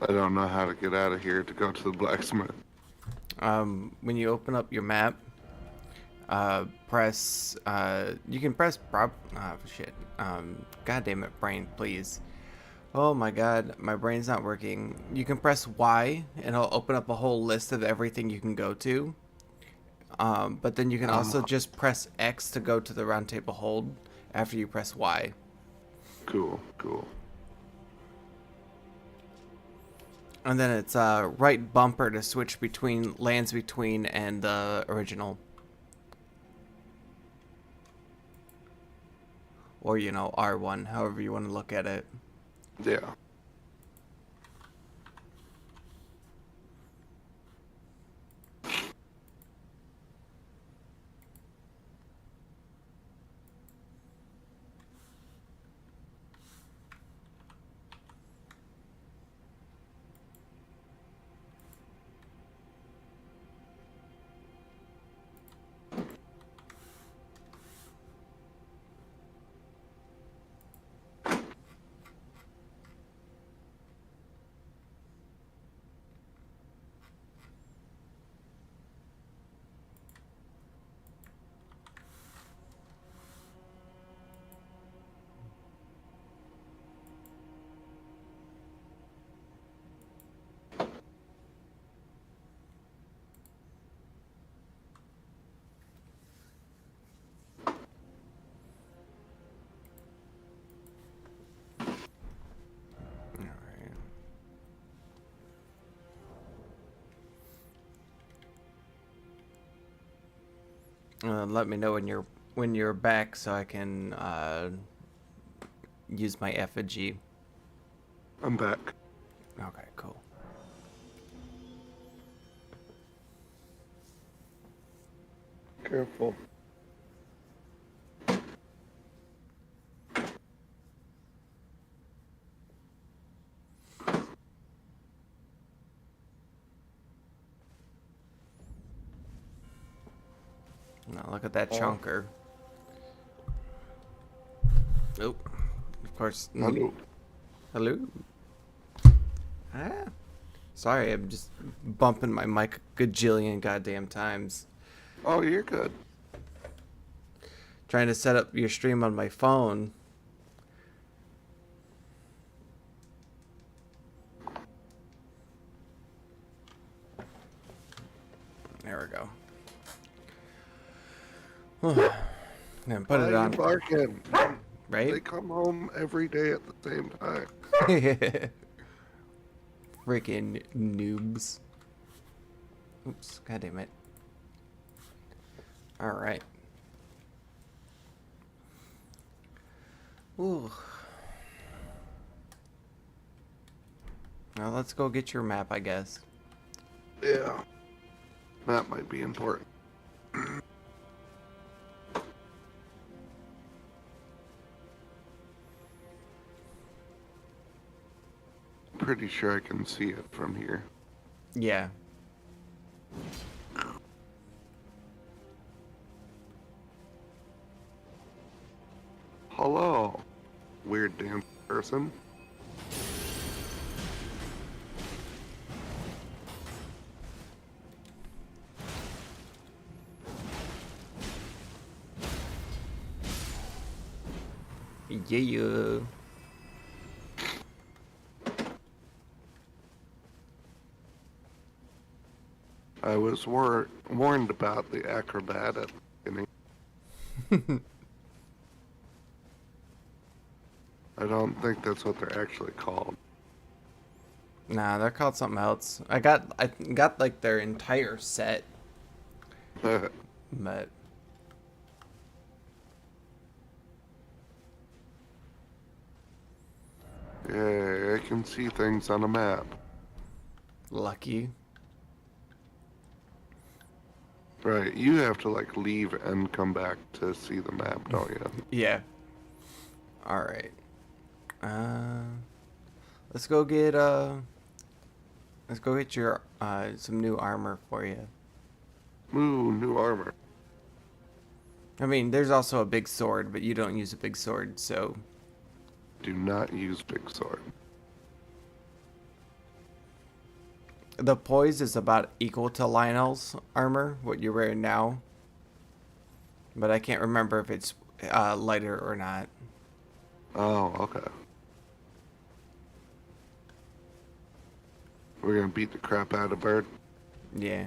I don't know how to get out of here to go to the blacksmith. When you open up your map, press, you can press shit. God damn it, brain, please. Oh my god, my brain's not working. You can press Y, and it'll open up a whole list of everything you can go to. But then you can also just press X to go to the round table hold after you press Y. Cool, cool. And then it's right bumper to switch between lands between and the original. Or, you know, R1, however you want to look at it. Yeah. Alright. Let me know when you're back so I can use my effigy. I'm back. Okay, cool. Careful. Now look at that Oh, chunker. Oh, of course. hello. Hello. Ah. Sorry, I'm just bumping my mic a gajillion goddamn times. Oh, you're good. Trying to set up your stream on my phone. There we go. Then put Why it are you on, barking? right? They come home every day at the same time. Freaking noobs. Oops, god damn it. Alright. Ooh. Now let's go get your map, I guess. Yeah. That might be important. Pretty sure I can see it from here. Yeah. Hello, weird damn person. Yeah. I was warned about the acrobat at the beginning. I don't think that's what they're actually called. Nah, they're called something else. I got like their entire set, but Yeah, I can see things on a map. lucky. Right, you have to like leave and come back to see the map, don't you? Yeah. Alright. Uh let's go get your some new armor for you. Ooh, new armor. I mean, there's also a big sword, but you don't use a big sword, so Do not use big sword. The poise is about equal to Lionel's armor, what you're wearing now. But I can't remember if it's lighter or not. Oh, okay. We're gonna beat the crap out of Bird. Yeah.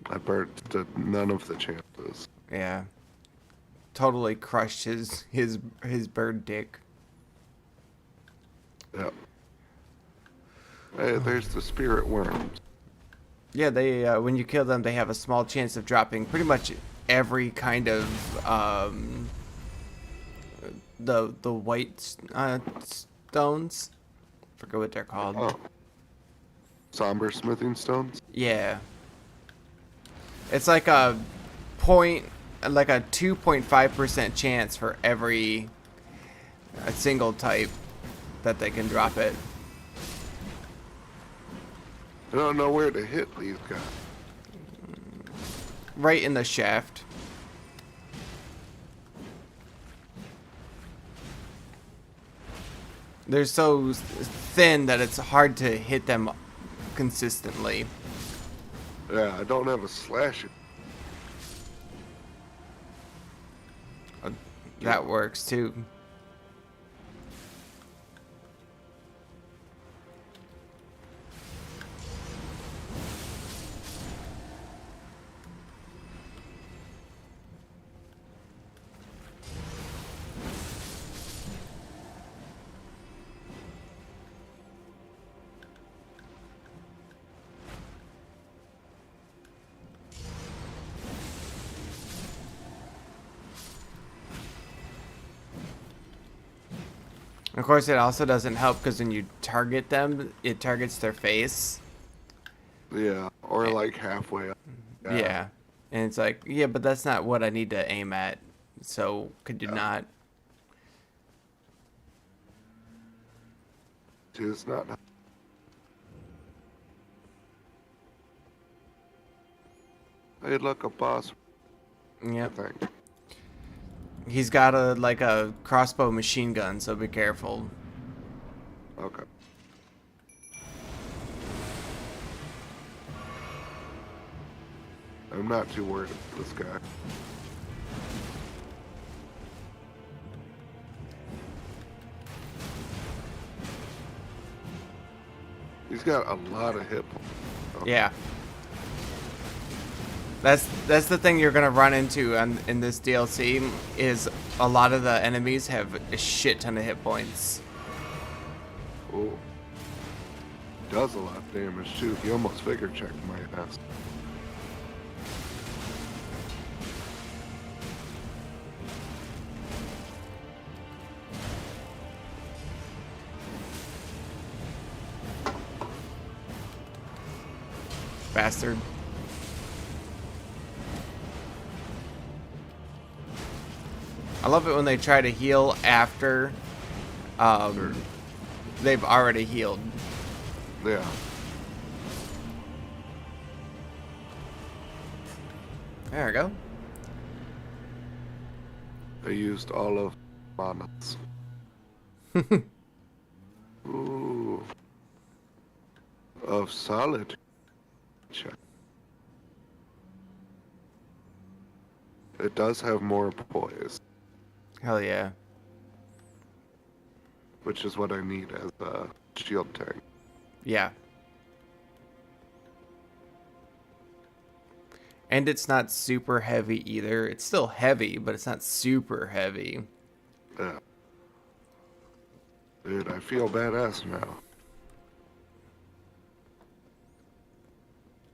That Bird stood none of the chances. Yeah. Totally crushed his bird dick. Yep. Hey, there's the spirit worms. Yeah, they when you kill them, they have a small chance of dropping pretty much every kind of the white stones. Forget what they're called. Oh. Somber smithing stones? Yeah. It's like a 2.5% chance for every a single type that they can drop it. I don't know where to hit these guys. Right in the shaft. They're so thin that it's hard to hit them consistently. Yeah, I don't have a slasher. That works too. Of course, it also doesn't help because when you target them, it targets their face. Yeah, or like halfway up. Yeah. And it's like, yeah, but that's not what I need to aim at. So, could you not? It's not. Hey, look, a boss. Yep. I think. He's got a crossbow machine gun, so be careful. Okay. I'm not too worried about this guy. He's got a lot of hit points. Okay. Yeah. That's the thing you're gonna run into in this DLC is a lot of the enemies have a shit ton of hit points. Oh. Does a lot of damage too. He almost figure checked my ass. Bastard. I love it when they try to heal after they've already healed. Yeah. There we go. I used all of manas. Ooh. Of solid. Check. It does have more poise, Hell yeah. which is what I need as a shield tank. Yeah. And it's not super heavy either. It's still heavy, but it's not super heavy. Yeah. Dude, I feel badass now.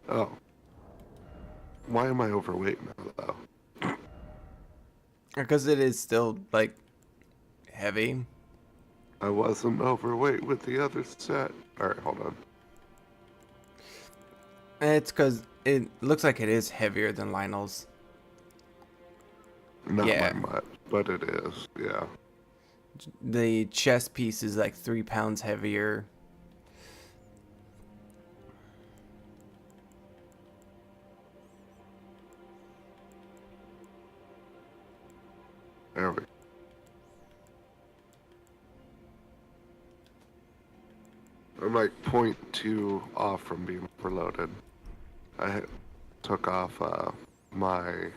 Oh. Why am I overweight now, though? Because it is still, like, heavy. I wasn't overweight with the other set. Alright, hold on. It's because it looks like it is heavier than Lionel's. Not Yeah. by much, but it is, yeah. The chest piece is like 3 pounds heavier. There we go. I'm like 0.2 off from being overloaded. I took off my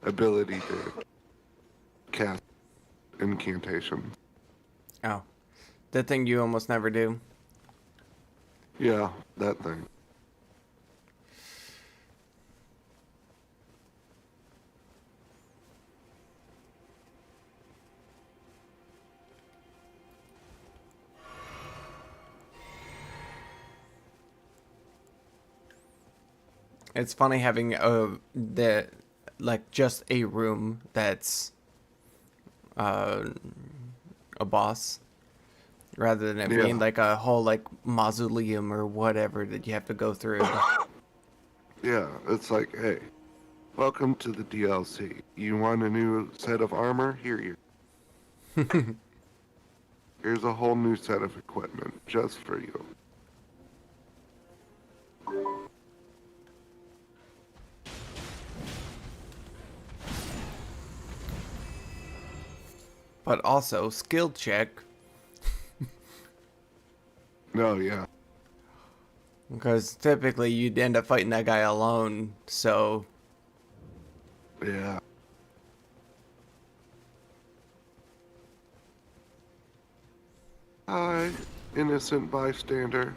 ability to cast incantations. Oh, that thing you almost never do. Yeah, that thing. It's funny having just a room that's uh, a boss, rather than it being Yeah. like a whole like mausoleum or whatever that you have to go through. Yeah, it's like, hey, welcome to the DLC. You want a new set of armor? Here's a whole new set of equipment just for you. But also skill check, No, yeah. because typically you'd end up fighting that guy alone. So Yeah. Hi, innocent bystander.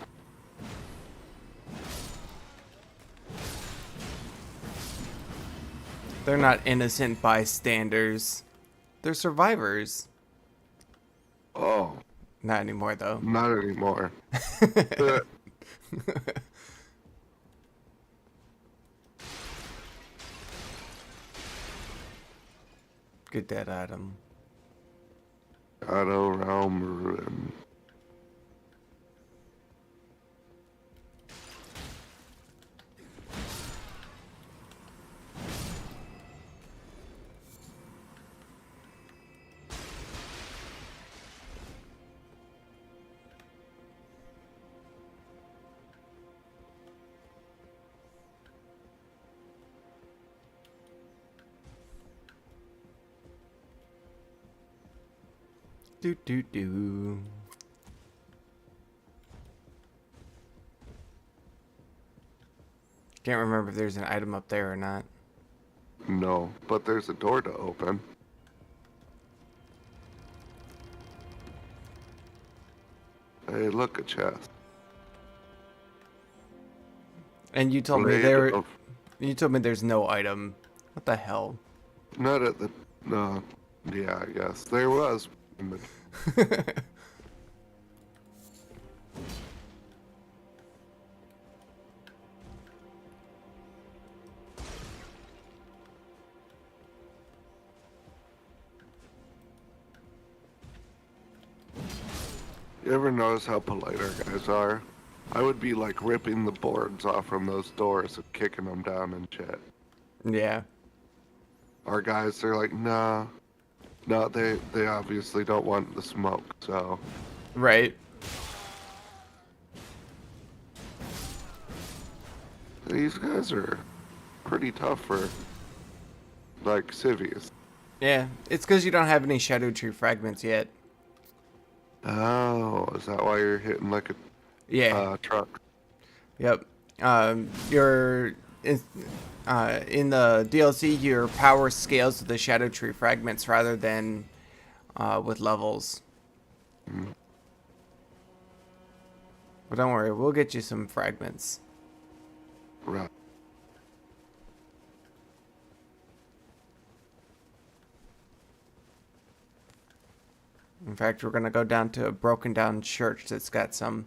they're not innocent bystanders; they're survivors. Oh, Not anymore though. not anymore. Get that item. Shadow Realm Ruin. Do do do. Can't remember if there's an item up there or not. No, but there's a door to open. Hey, look, a chest. And you told me Blade there. of... You told me there's no item. What the hell? Not at the... No. Yeah, I guess. There was. But you ever notice how polite our guys are? I would be like ripping the boards off from those doors and kicking them down and shit. Yeah. Our guys, they're like, nah. No, they obviously don't want the smoke, so... Right. These guys are pretty tough for, like, civvies. Yeah. It's because you don't have any Shadow Tree fragments yet. Oh, is that why you're hitting like a Yeah. truck? Yep. Your in the DLC, your power scales with the Shadow Tree fragments rather than with levels. Mm, But don't worry, we'll get you some fragments. right. In fact, we're gonna go down to a broken down church that's got some.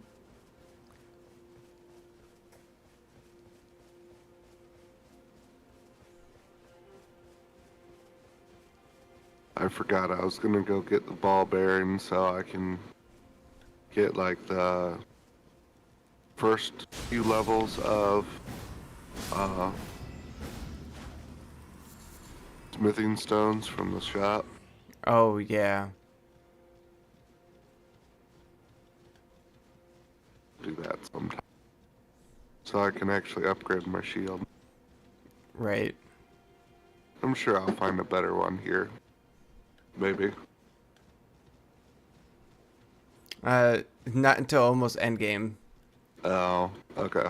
I forgot I was gonna go get the ball bearing so I can get like the first few levels of uh, smithing stones from the shop. Oh yeah. Do that sometime. So I can actually upgrade my shield. Right. I'm sure I'll find a better one here. Maybe. Not until almost endgame. Oh, okay.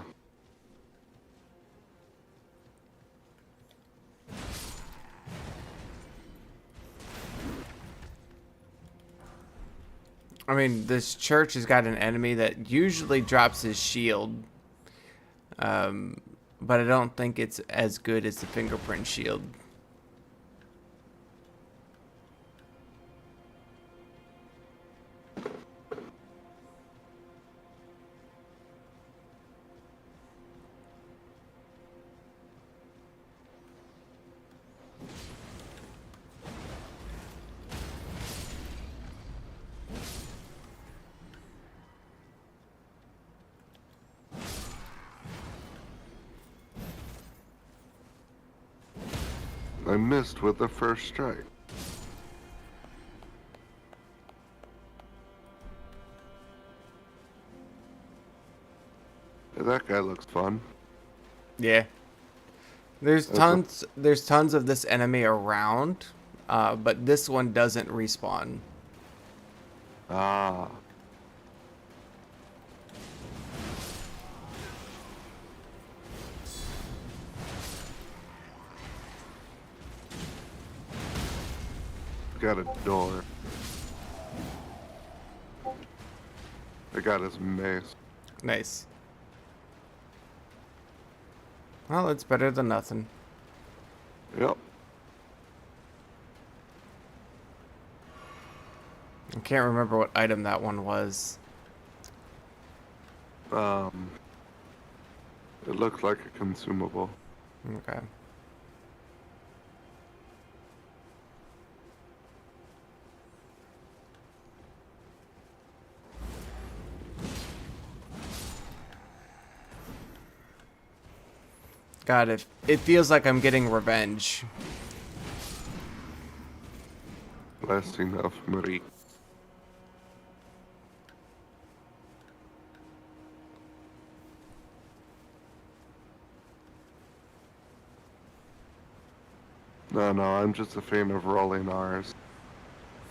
I mean, this church has got an enemy that usually drops his shield. Um, but I don't think it's as good as the fingerprint shield. I missed with the first strike. Hey, that guy looks fun. Yeah. There's That's a, tons of this enemy around, but this one doesn't respawn. ah. Got a door. I got his mace. Nice. Well, it's better than nothing. Yep. I can't remember what item that one was. Um, it looks like a consumable. Okay. God, it feels like I'm getting revenge. Blessing of Marie. No, I'm just a fan of rolling R's.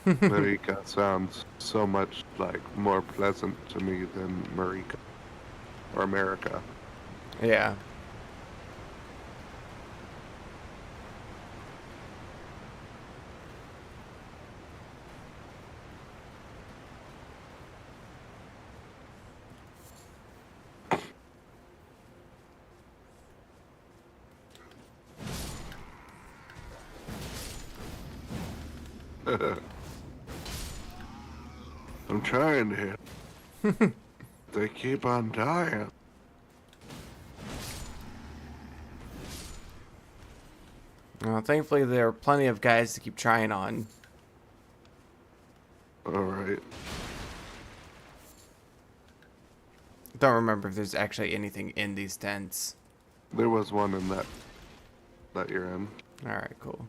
Marika sounds so much like more pleasant to me than Marika or America. Yeah. I'm trying to hit. They keep on dying. Well, thankfully, there are plenty of guys to keep trying on. Alright. Don't remember if there's actually anything in these tents. There was one in that you're in. Alright, cool.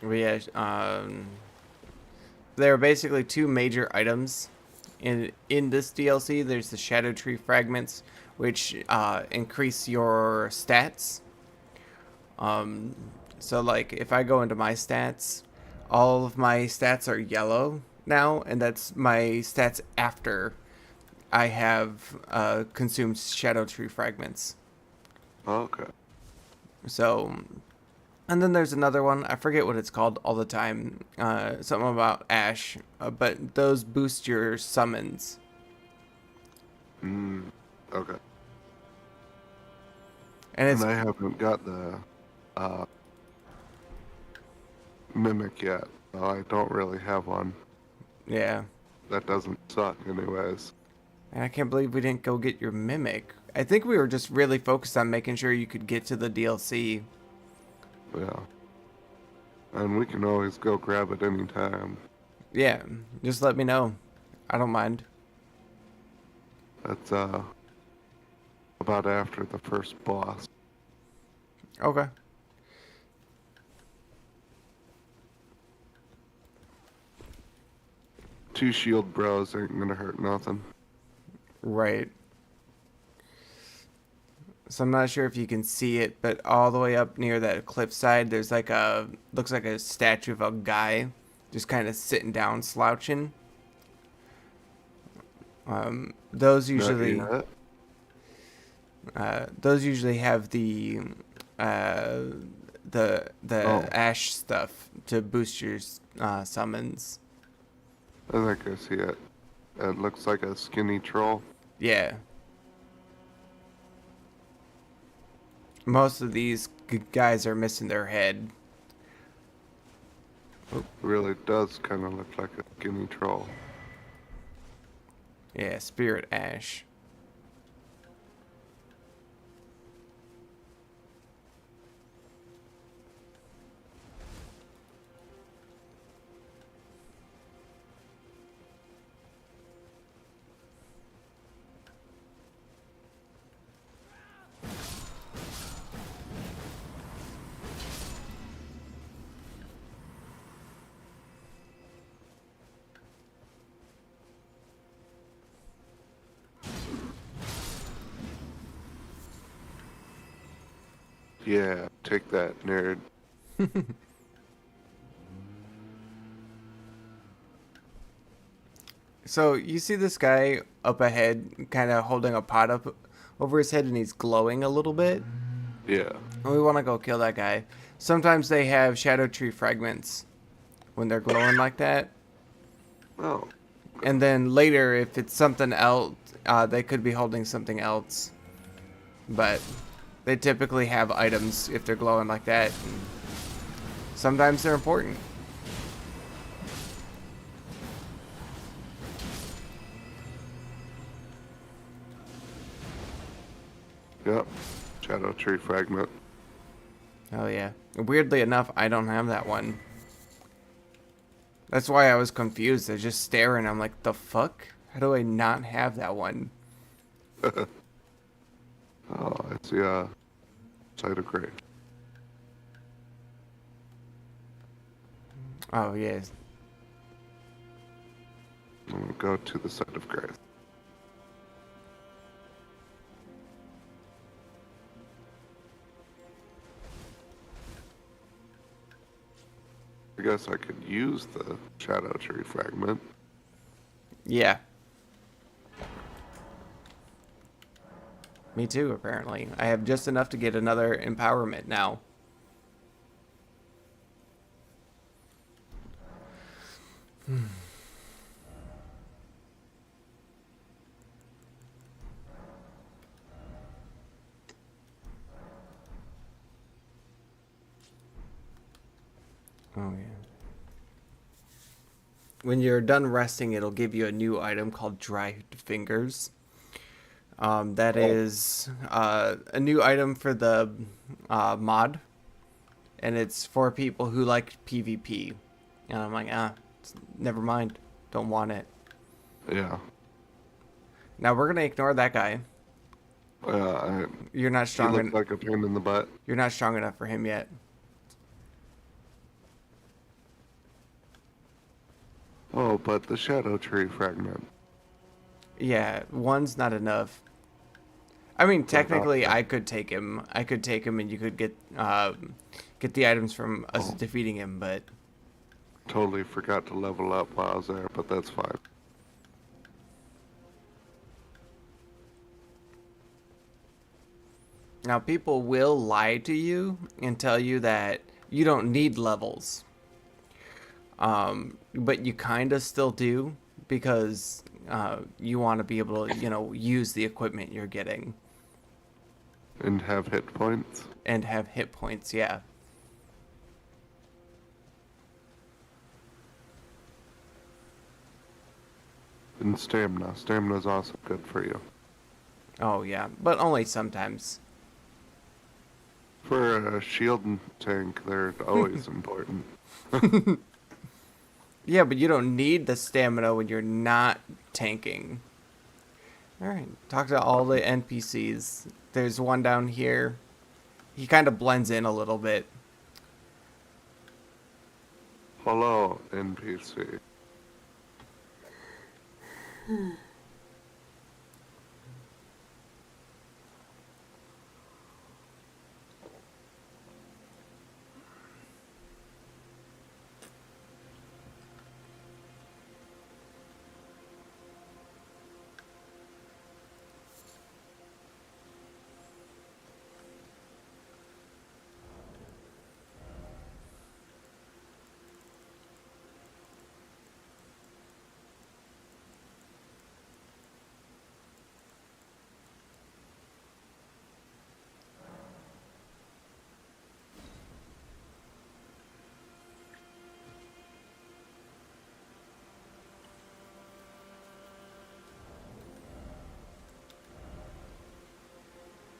Yeah, there are basically two major items in this DLC. There's the Shadow Tree fragments, which increase your stats. So like if I go into my stats, all of my stats are yellow now, and that's my stats after I have consumed Shadow Tree fragments. Okay. So, and then there's another one. I forget what it's called all the time. Something about Ash, but those boost your summons. Okay. And it's And I haven't got the uh, mimic yet. So I don't really have one. yeah. That doesn't suck anyways. And I can't believe we didn't go get your mimic. I think we were just really focused on making sure you could get to the DLC. Yeah. And we can always go grab it anytime. Yeah, just let me know. I don't mind. That's about after the first boss. Okay. Two shield bros ain't gonna hurt nothing. Right. So I'm not sure if you can see it, but all the way up near that cliffside, there's like a, looks like a statue of a guy just kind of sitting down, slouching. Those Not usually, yet. those usually have uh, the Oh, ash stuff to boost your summons. I think I see it. It looks like a skinny troll. Yeah, most of these guys are missing their head. It really does kind of look like a skinny troll. Yeah, spirit ash. Yeah, take that, nerd. So you see this guy up ahead, kind of holding a pot up over his head, and he's glowing a little bit. Yeah. And we want to go kill that guy. Sometimes they have shadow tree fragments when they're glowing like that. Oh, And then later, if it's something else, they could be holding something else. But they typically have items if they're glowing like that. And sometimes they're important. yep. Shadow tree fragment. Oh yeah. Weirdly enough, I don't have that one. That's why I was confused. I was just staring. I'm like, the fuck? How do I not have that one? Oh, I see a site of grave. Oh yes. I'm gonna go to the site of grave. I guess I could use the shadow tree fragment. Yeah. Me too, apparently. I have just enough to get another empowerment now. Oh, yeah. When you're done resting, it'll give you a new item called Dried Fingers. That Oh. is a new item for the mod, and it's for people who like PvP. And I'm like, never mind. Don't want it. Yeah. Now we're gonna ignore that guy. I, You're not he strong. looked like a pain in the butt. You're not strong enough for him yet. Oh, but the shadow tree fragment. Yeah, one's not enough. I mean, What about technically, that? I could take him. I could take him, and you could get the items from us Oh. defeating him. But Totally forgot to level up while I was there, but that's fine. now, people will lie to you and tell you that you don't need levels. But you kind of still do because you want to be able to, use the equipment you're getting And have hit points. and have hit points. Yeah. And stamina. Stamina's also good for you. Oh yeah, but only sometimes. For a shield and tank, they're always important. Yeah, but you don't need the stamina when you're not tanking. Alright, talk to all the NPCs. There's one down here. He kind of blends in a little bit. Hello, NPC.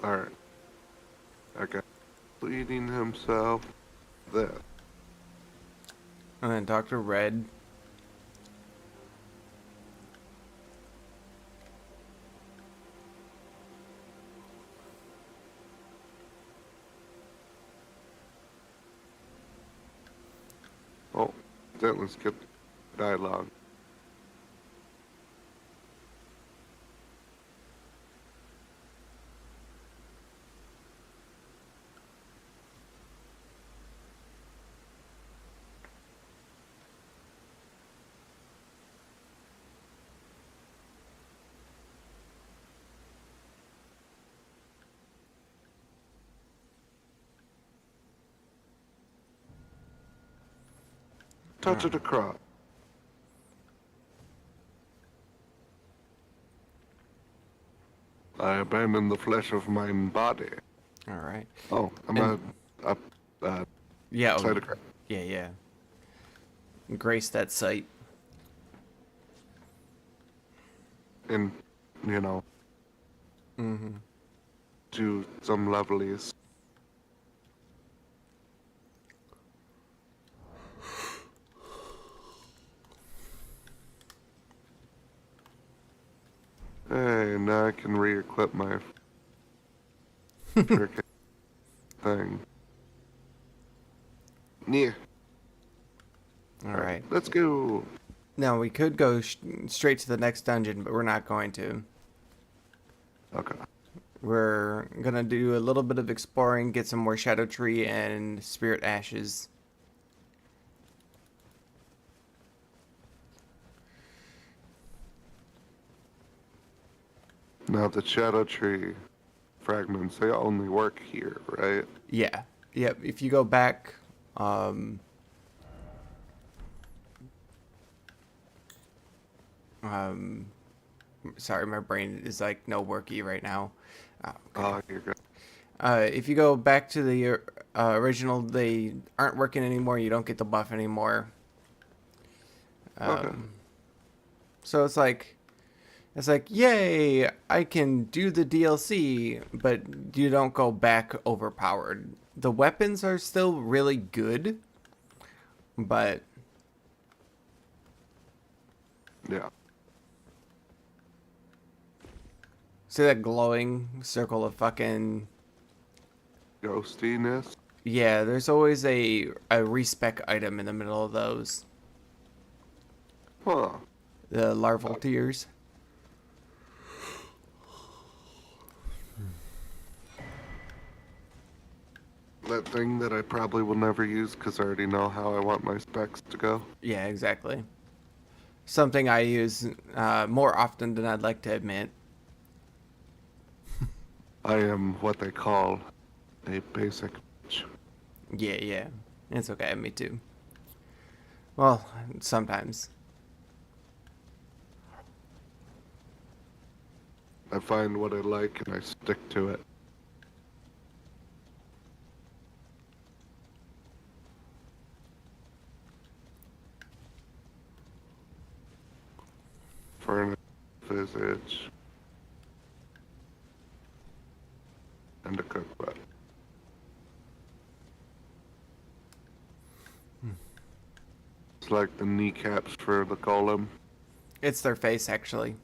Alright. I got bleeding himself. This. And then Dr. Red. Oh, didn't skip dialogue. Touch it across. I abandon the flesh of my body. All right. Oh, I'm And- up Yeah. side of crap. Yeah. Grace that site. And, you know, Mm-hmm. do some lovelies. Hey, now I can re-equip my freaking thing. Yeah. All right. Let's go. Now we could go straight to the next dungeon, but we're not going to. Okay. We're gonna do a little bit of exploring, get some more Shadow Tree and Spirit Ashes. Now the Shadow Tree fragments, they only work here, right? Yeah. Yep. If you go back, sorry, my brain is like no worky right now. Okay. Oh, you're good. If you go back to the original, they aren't working anymore. You don't get the buff anymore. Okay. So it's like, yay! I can do the DLC, but you don't go back overpowered. The weapons are still really good, but Yeah. see that glowing circle of fucking. Ghostiness. Yeah, there's always a respec item in the middle of those. Huh. The larval tears. That thing that I probably will never use because I already know how I want my specs to go. Yeah, exactly. Something I use more often than I'd like to admit. I am what they call a basic bitch. Yeah. It's okay, me too. Well, sometimes. I find what I like and I stick to it. Furnace, visage, and a cookbook. It's like the kneecaps for the golem. It's their face, actually.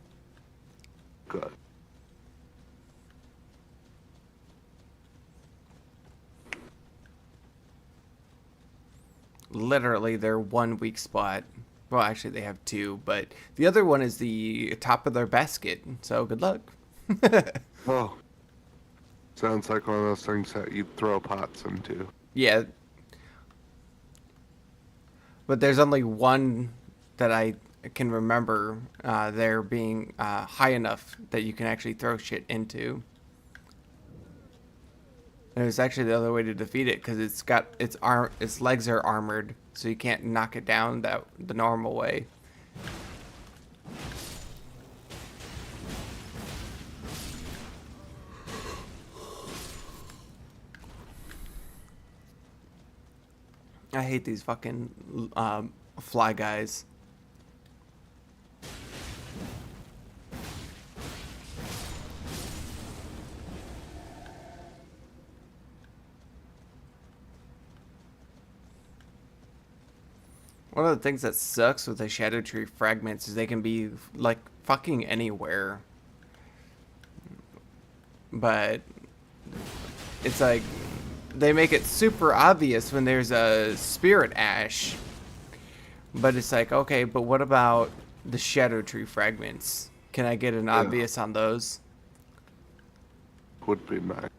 Good. Literally their one weak spot. Well, actually, they have two, but the other one is the top of their basket. So good luck. Oh. Sounds like one of those things that you'd throw pots into. Yeah. But there's only one that I can remember there being high enough that you can actually throw shit into. There's actually the other way to defeat it because its legs are armored, so you can't knock it down the normal way. I hate these fucking fly guys. One of the things that sucks with the Shadow Tree fragments is they can be like fucking anywhere. But it's like they make it super obvious when there's a spirit ash. But it's like, okay, but what about the Shadow Tree fragments? Can I get an obvious on those? Would be nice.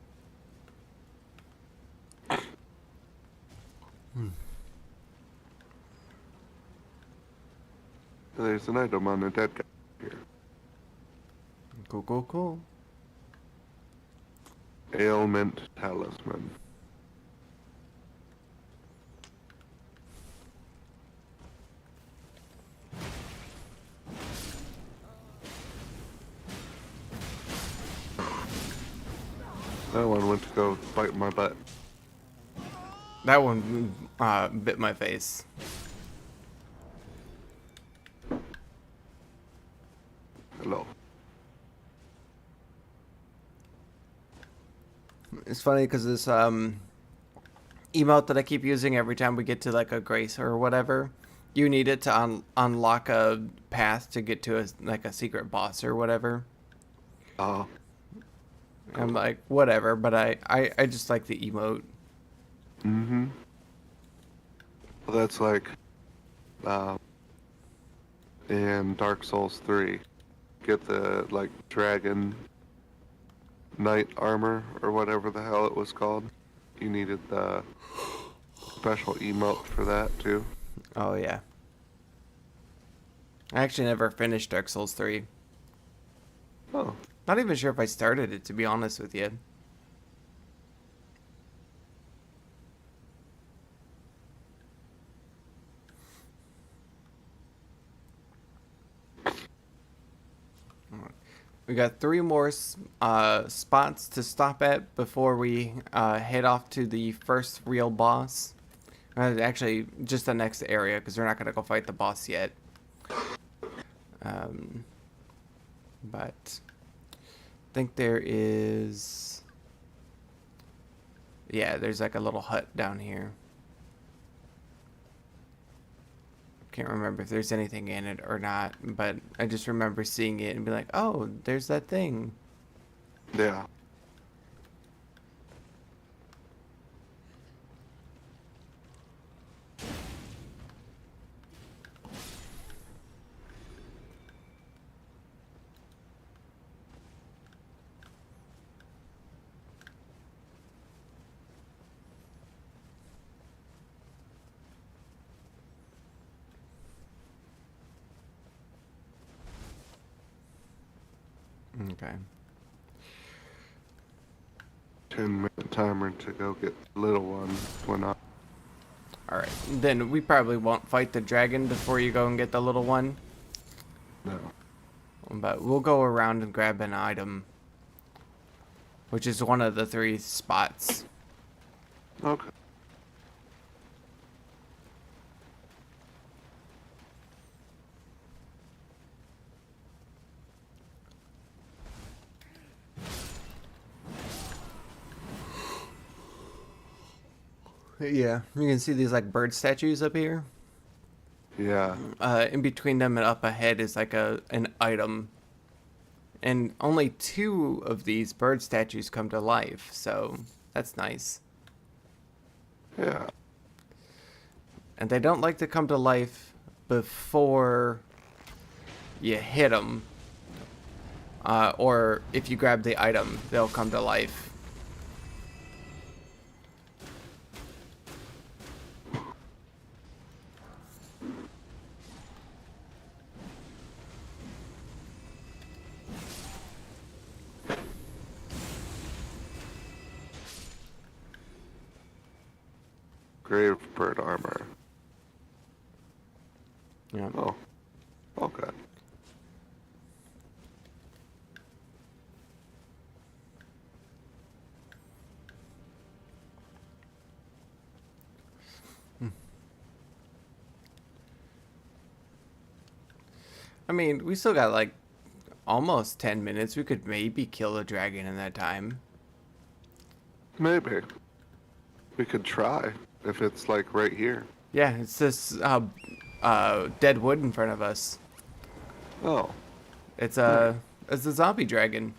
There's an item on the dead guy here. Cool, cool, cool. Ailment talisman. That one went to go bite my butt. That one bit my face. Hello. It's funny because this emote that I keep using every time we get to like a grace or whatever, you need it to unlock a path to get to a secret boss or whatever. Oh. I'm like, whatever, but I just like the emote. Mm-hmm. Well, that's like, in Dark Souls 3, get the, like, dragon knight armor, or whatever the hell it was called. You needed the special emote for that, too. Oh, yeah. I actually never finished Dark Souls 3. Oh. Not even sure if I started it, to be honest with you. We got 3 more spots to stop at before we head off to the first real boss. Actually, just the next area, because we're not going to go fight the boss yet. But I think there is... Yeah, there's like a little hut down here. Can't remember if there's anything in it or not, but I just remember seeing it and be like, oh, there's that thing. Yeah. Okay. 10-minute timer to go get the little one when I... Alright, then we probably won't fight the dragon before you go and get the little one. No. But we'll go around and grab an item, which is one of the 3 spots. Okay. Yeah, you can see these like bird statues up here. Yeah. In between them and up ahead is like an item. And only 2 of these bird statues come to life, so that's nice. Yeah. And they don't like to come to life before you hit them. Or if you grab the item, they'll come to life. Grave bird armor. Yeah. Oh. Okay. I mean, we still got like almost 10 minutes. We could maybe kill a dragon in that time. Maybe. We could try, if it's like right here. Yeah, it's this dead wood in front of us. Oh, It's nice. it's a zombie dragon.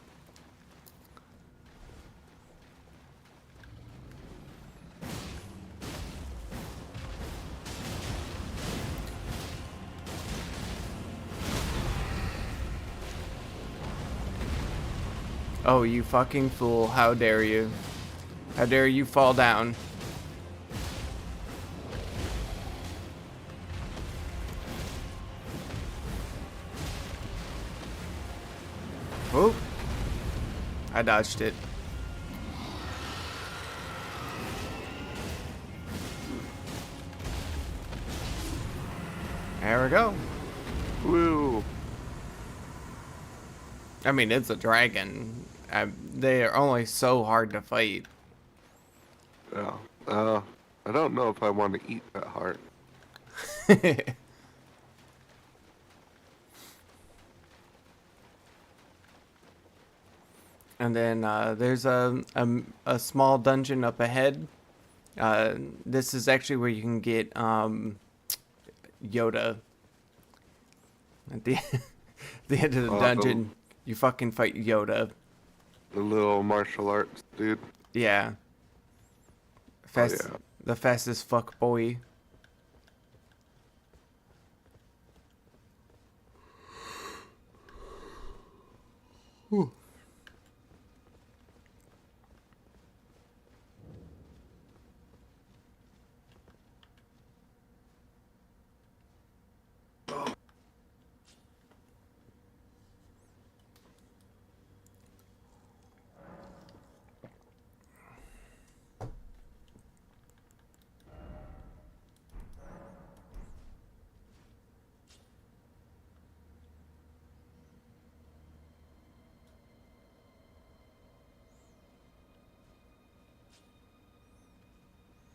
Oh, you fucking fool. How dare you? How dare you fall down? Oh, I dodged it. There we go. Woo. I mean, it's a dragon. They are only so hard to fight. Yeah. I don't know if I want to eat that heart. And then there's a small dungeon up ahead. This is actually where you can get Yoda. At the, the end of the dungeon, you fucking fight Yoda. The little martial arts dude. Yeah. Fast, yeah. The fastest fuck boy. Ooh.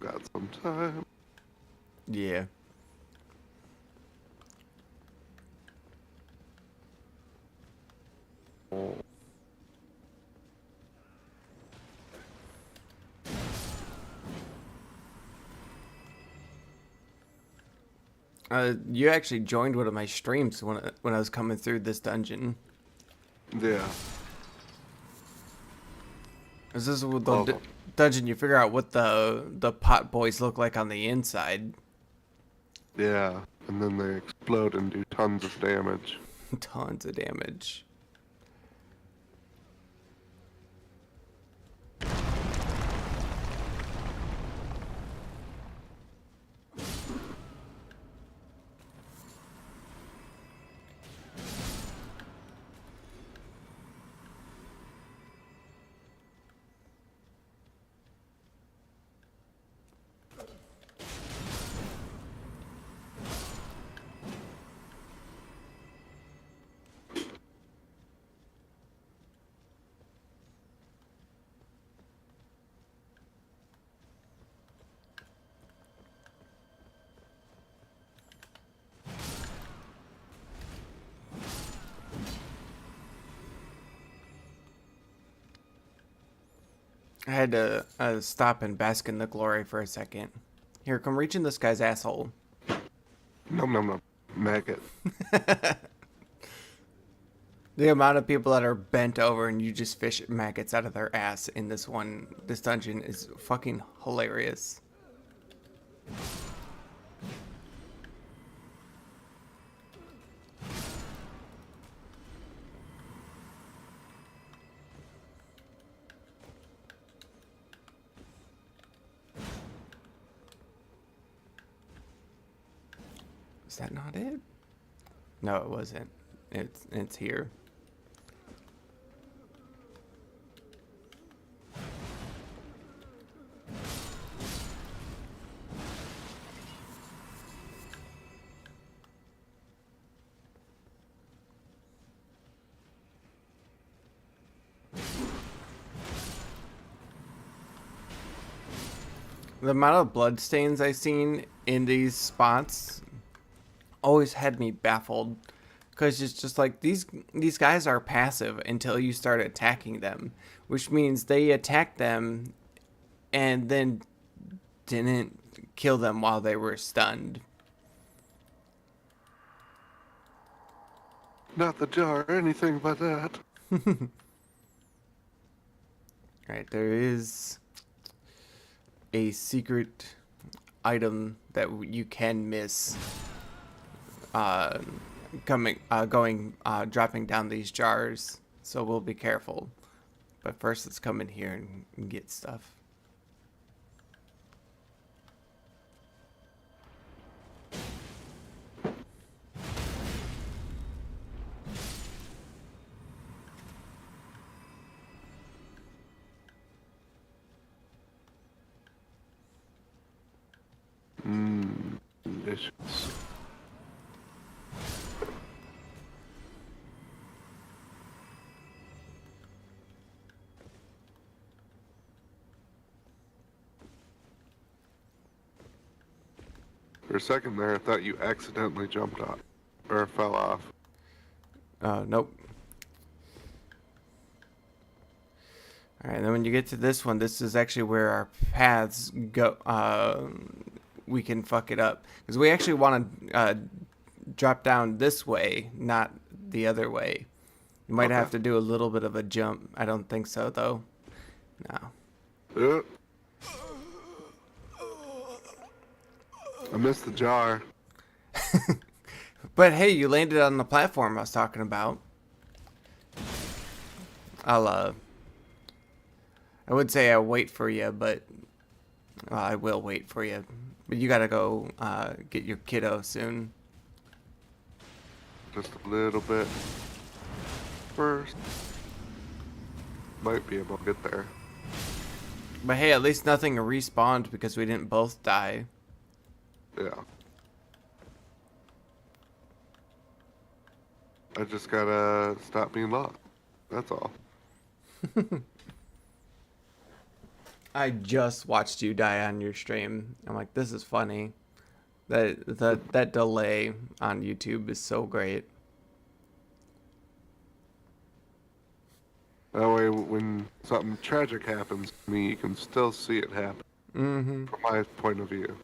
Got some time. Yeah. Oh. You actually joined one of my streams when I was coming through this dungeon. Yeah. Is this the Oh. dungeon? You figure out what the pot boys look like on the inside. Yeah. And then they explode and do tons of damage. Tons of damage. I had to stop and bask in the glory for a second. Here, come reach in this guy's asshole. Nom nom nom. Maggot. The amount of people that are bent over and you just fish maggots out of their ass in this dungeon is fucking hilarious. Is that not it? No, it wasn't. It's here. The amount of blood stains I've seen in these spots always had me baffled, because it's just like these guys are passive until you start attacking them, which means they attacked them and then didn't kill them while they were stunned. Not the jar, anything but that. Right, there is a secret item that you can miss uh, dropping down these jars, so we'll be careful. But first, let's come in here and get stuff. Mmm, delicious. For a second there, I thought you accidentally jumped off. Or fell off. Nope. Alright, then when you get to this one, this is actually where our paths go. We can fuck it up. Because we actually want to drop down this way, not the other way. You might have to do a little bit of a jump. I don't think so, though. No. I missed the jar. But hey, you landed on the platform I was talking about. I would say I'll wait for you, but I will wait for you. But you gotta go get your kiddo soon. Just a little bit. First. Might be able to get there. But hey, at least nothing respawned because we didn't both die. Yeah. I just gotta stop being lost. That's all. I just watched you die on your stream. I'm like, this is funny. That delay on YouTube is so great. That way, when something tragic happens to me, you can still see it happen. Mm-hmm. From my point of view.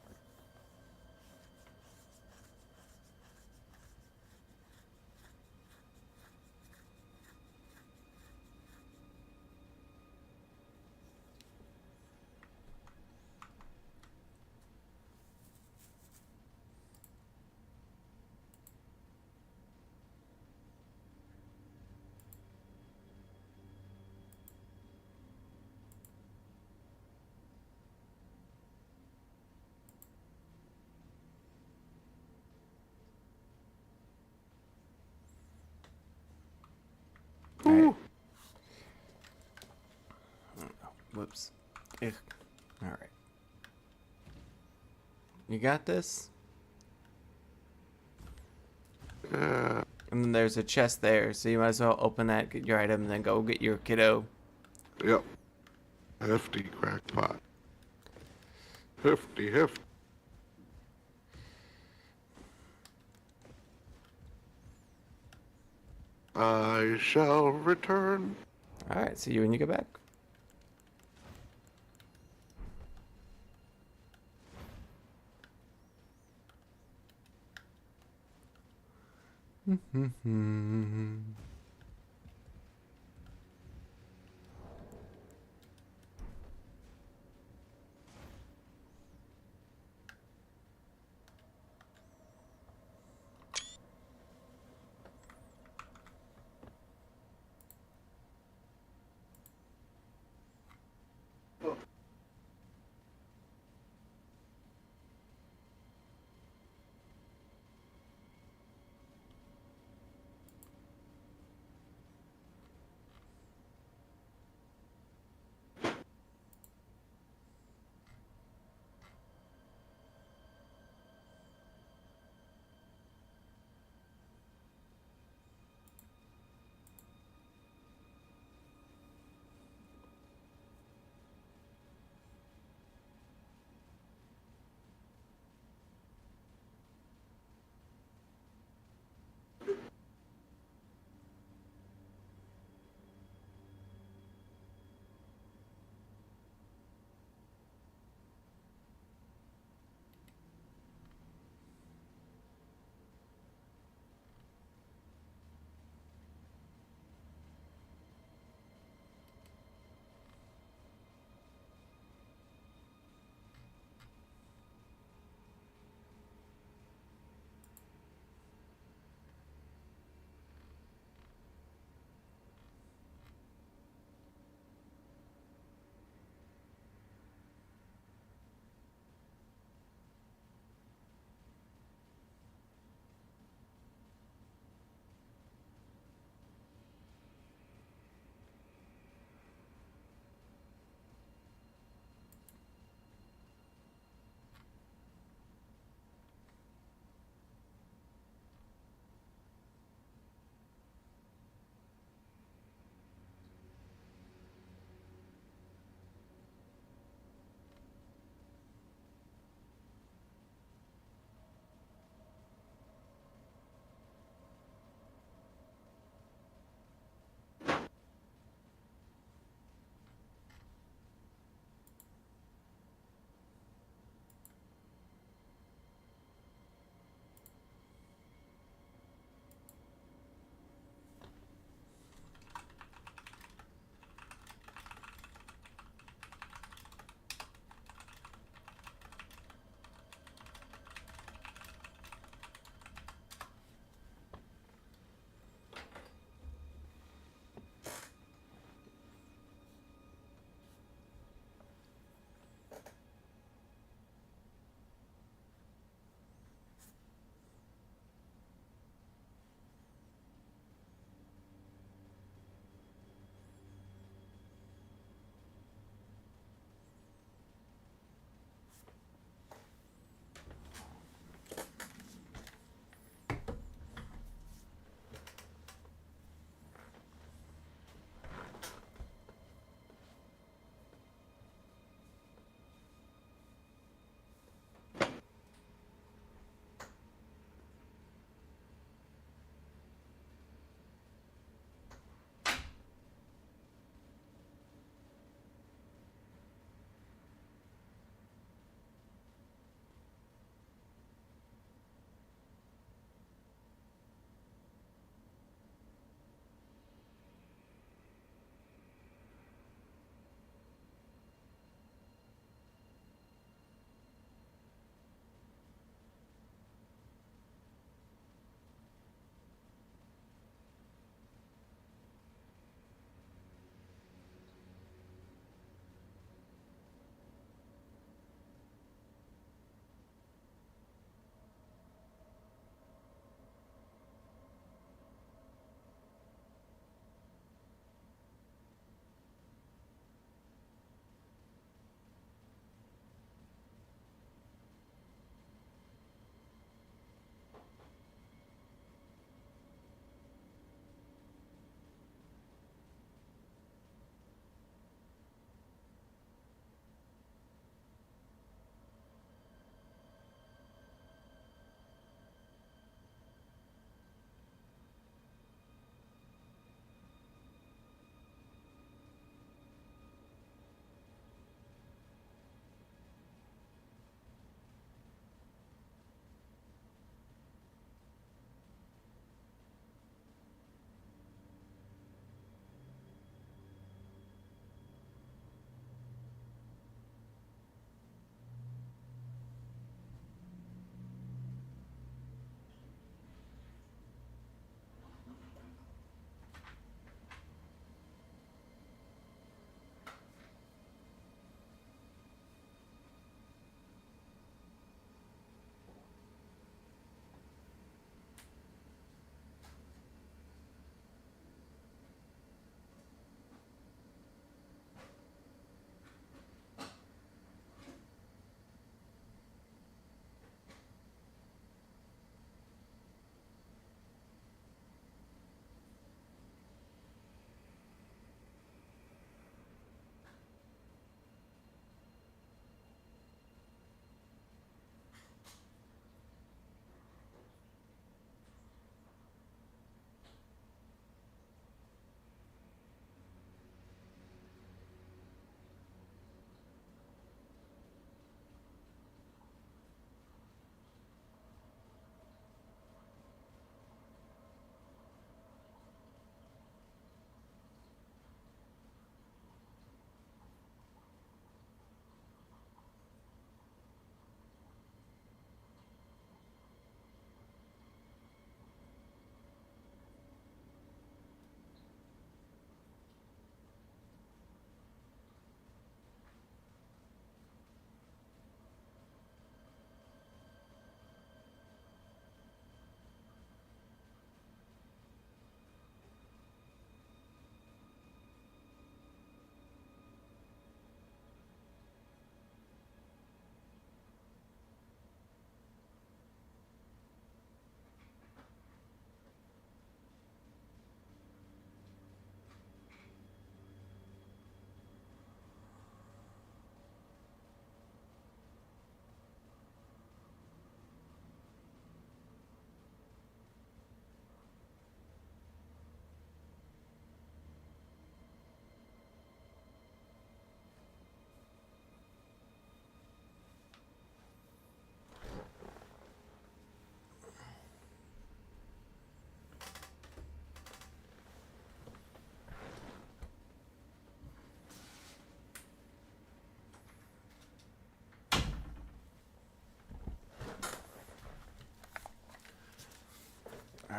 Alright. Whoops. Ugh. Alright. You got this? Yeah. And then there's a chest there, so you might as well open that, get your item, and then go get your kiddo. Yep. Hefty crackpot. Hefty. I shall return. Alright, see you when you get back.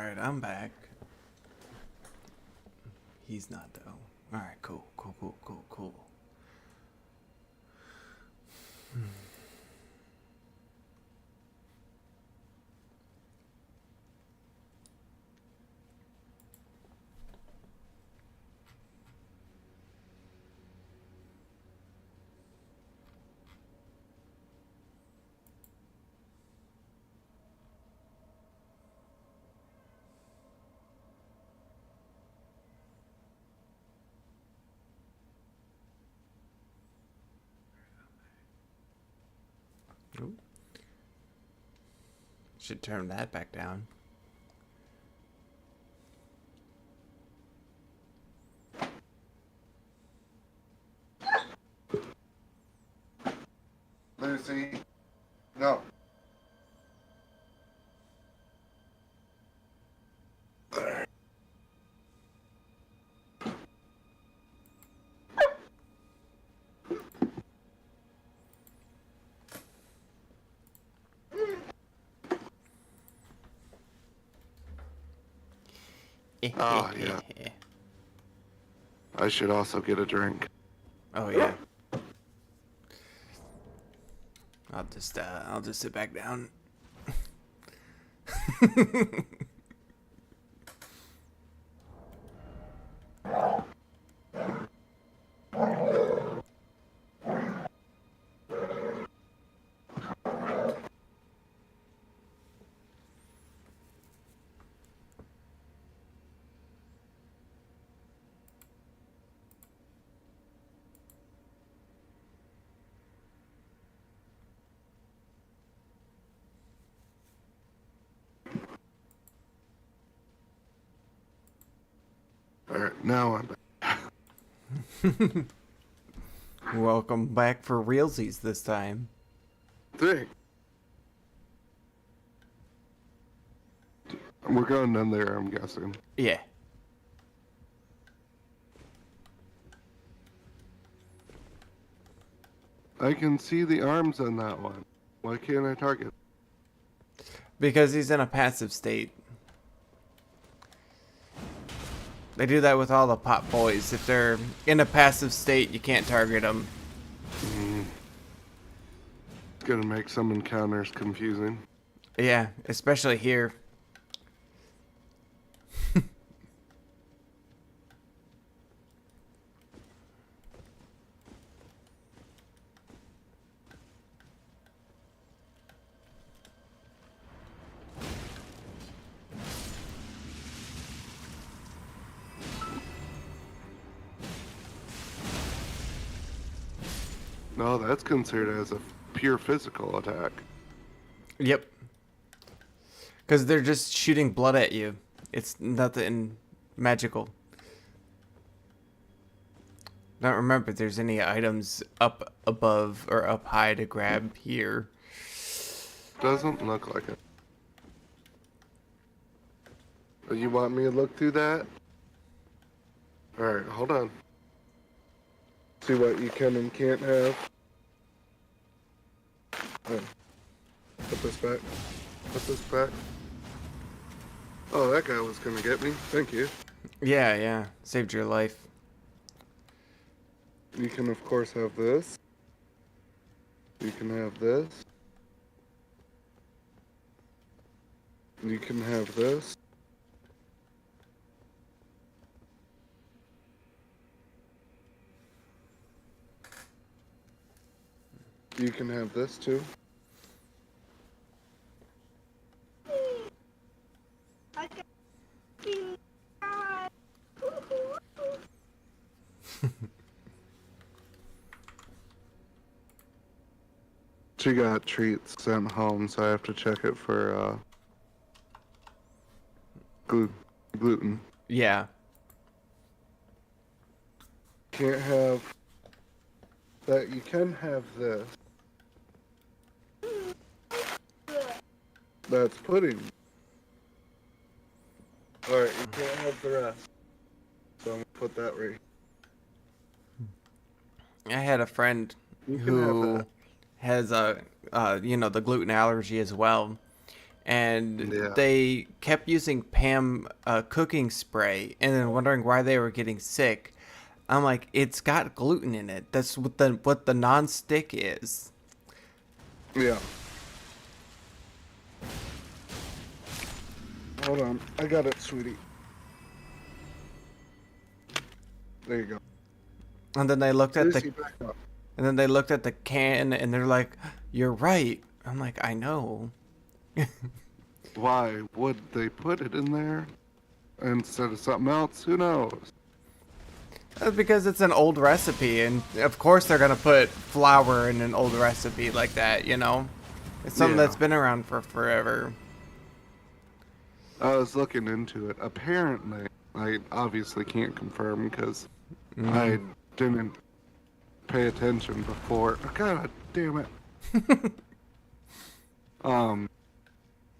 Alright, I'm back. He's not though. Alright, cool. Ooh. Should turn that back down. Lucy, no. Oh, yeah. I should also get a drink. Oh yeah. I'll just sit back down. Alright, now I'm back. Welcome back for realsies this time. Drink. We're going down there, I'm guessing. Yeah. I can see the arms on that one. Why can't I target? Because he's in a passive state. They do that with all the pop boys. If they're in a passive state, you can't target them. It's gonna make some encounters confusing. Yeah, especially here. No, that's considered as a pure physical attack. Yep. Because they're just shooting blood at you. It's nothing magical. Don't remember if there's any items up above or up high to grab here. Doesn't look like it. You want me to look through that? Alright, hold on. See what you can and can't have. Oh. Put this back. Put this back. Oh, that guy was gonna get me. Thank you. Yeah. Saved your life. You can, of course, have this. You can have this. You can have this. You can have this too. She got treats sent home, so I have to check it for gluten. Yeah. Can't have that. You can have this. That's pudding. Alright, you can't have the rest. So I'm gonna put that right. I had a friend You can who have that. has the gluten allergy as well. and Yeah. they kept using Pam cooking spray and then wondering why they were getting sick. I'm like, it's got gluten in it. That's what the non-stick is. Yeah. Hold on. I got it, sweetie. There you go. And then they looked at Lucy, the back up. and then they looked at the can and they're like, "You're right." I'm like, "I know." Why would they put it in there instead of something else? Who knows? That's because it's an old recipe, and of course they're gonna put flour in an old recipe like that. You know, it's something Yeah. that's been around for forever. I was looking into it. Apparently, I obviously can't confirm because Mm. I didn't pay attention before. God damn it.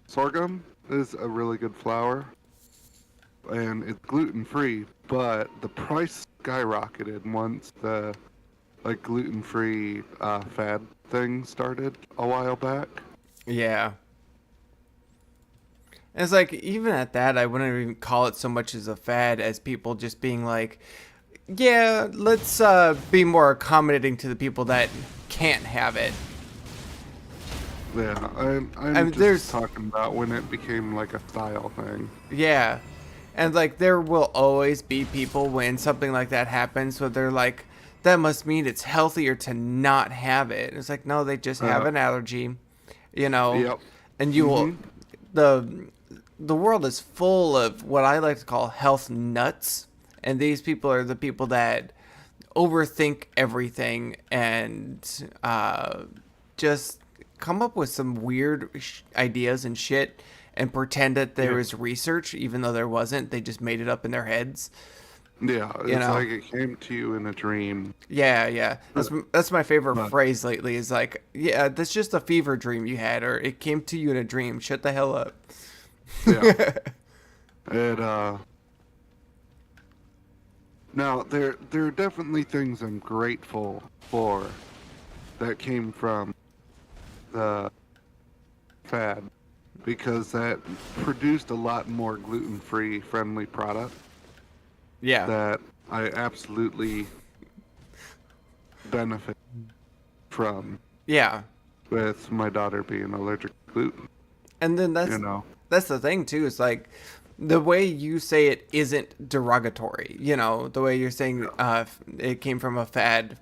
Sorghum is a really good flour, and it's gluten-free, but the price skyrocketed once the gluten-free fad thing started a while back. Yeah. And it's like, even at that, I wouldn't even call it so much as a fad as people just being like, yeah, let's be more accommodating to the people that can't have it. Yeah, I'm I mean, just there's- talking about when it became like a style thing. Yeah. And like, there will always be people when something like that happens where they're like, that must mean it's healthier to not have it. It's like, no, they just have an allergy, you know? Yep. And you will, the world is full of what I like to call health nuts. And these people are the people that overthink everything and just come up with some weird ideas and shit and pretend that there was research even though there wasn't. They just made it up in their heads. Yeah, it's You know? like it came to you in a dream. Yeah. That's my favorite But- phrase lately is like, yeah, that's just a fever dream you had, or it came to you in a dream. Shut the hell up. Yeah. It now there are definitely things I'm grateful for that came from the fad because that produced a lot more gluten-free friendly product Yeah. that I absolutely benefit from Yeah. with my daughter being allergic to gluten, And then you know. that's the thing too, is like the way you say it isn't derogatory. You know, the way you're saying it came from a fad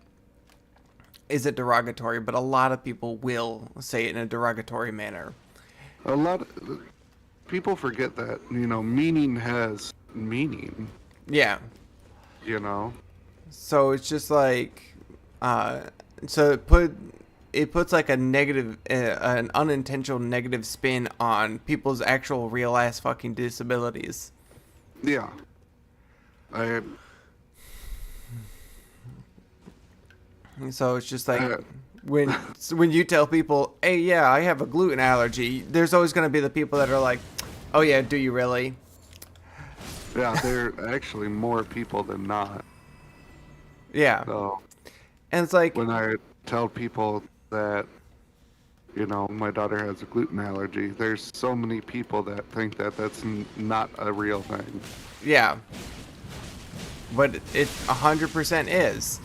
isn't derogatory, but a lot of people will say it in a derogatory manner. A lot of people forget that, you know, meaning has meaning, Yeah. you know. So it's just like so it puts like a negative an unintentional negative spin on people's actual real ass fucking disabilities. Yeah. I So it's just like Uh, when you tell people, "Hey, yeah, I have a gluten allergy," there's always going to be the people that are like, "Oh yeah, do you really?" yeah, there are actually more people than not. Yeah. So And it's like, when I tell people that, you know, my daughter has a gluten allergy, there's so many people that think that that's not a real thing. yeah. But it 100% is.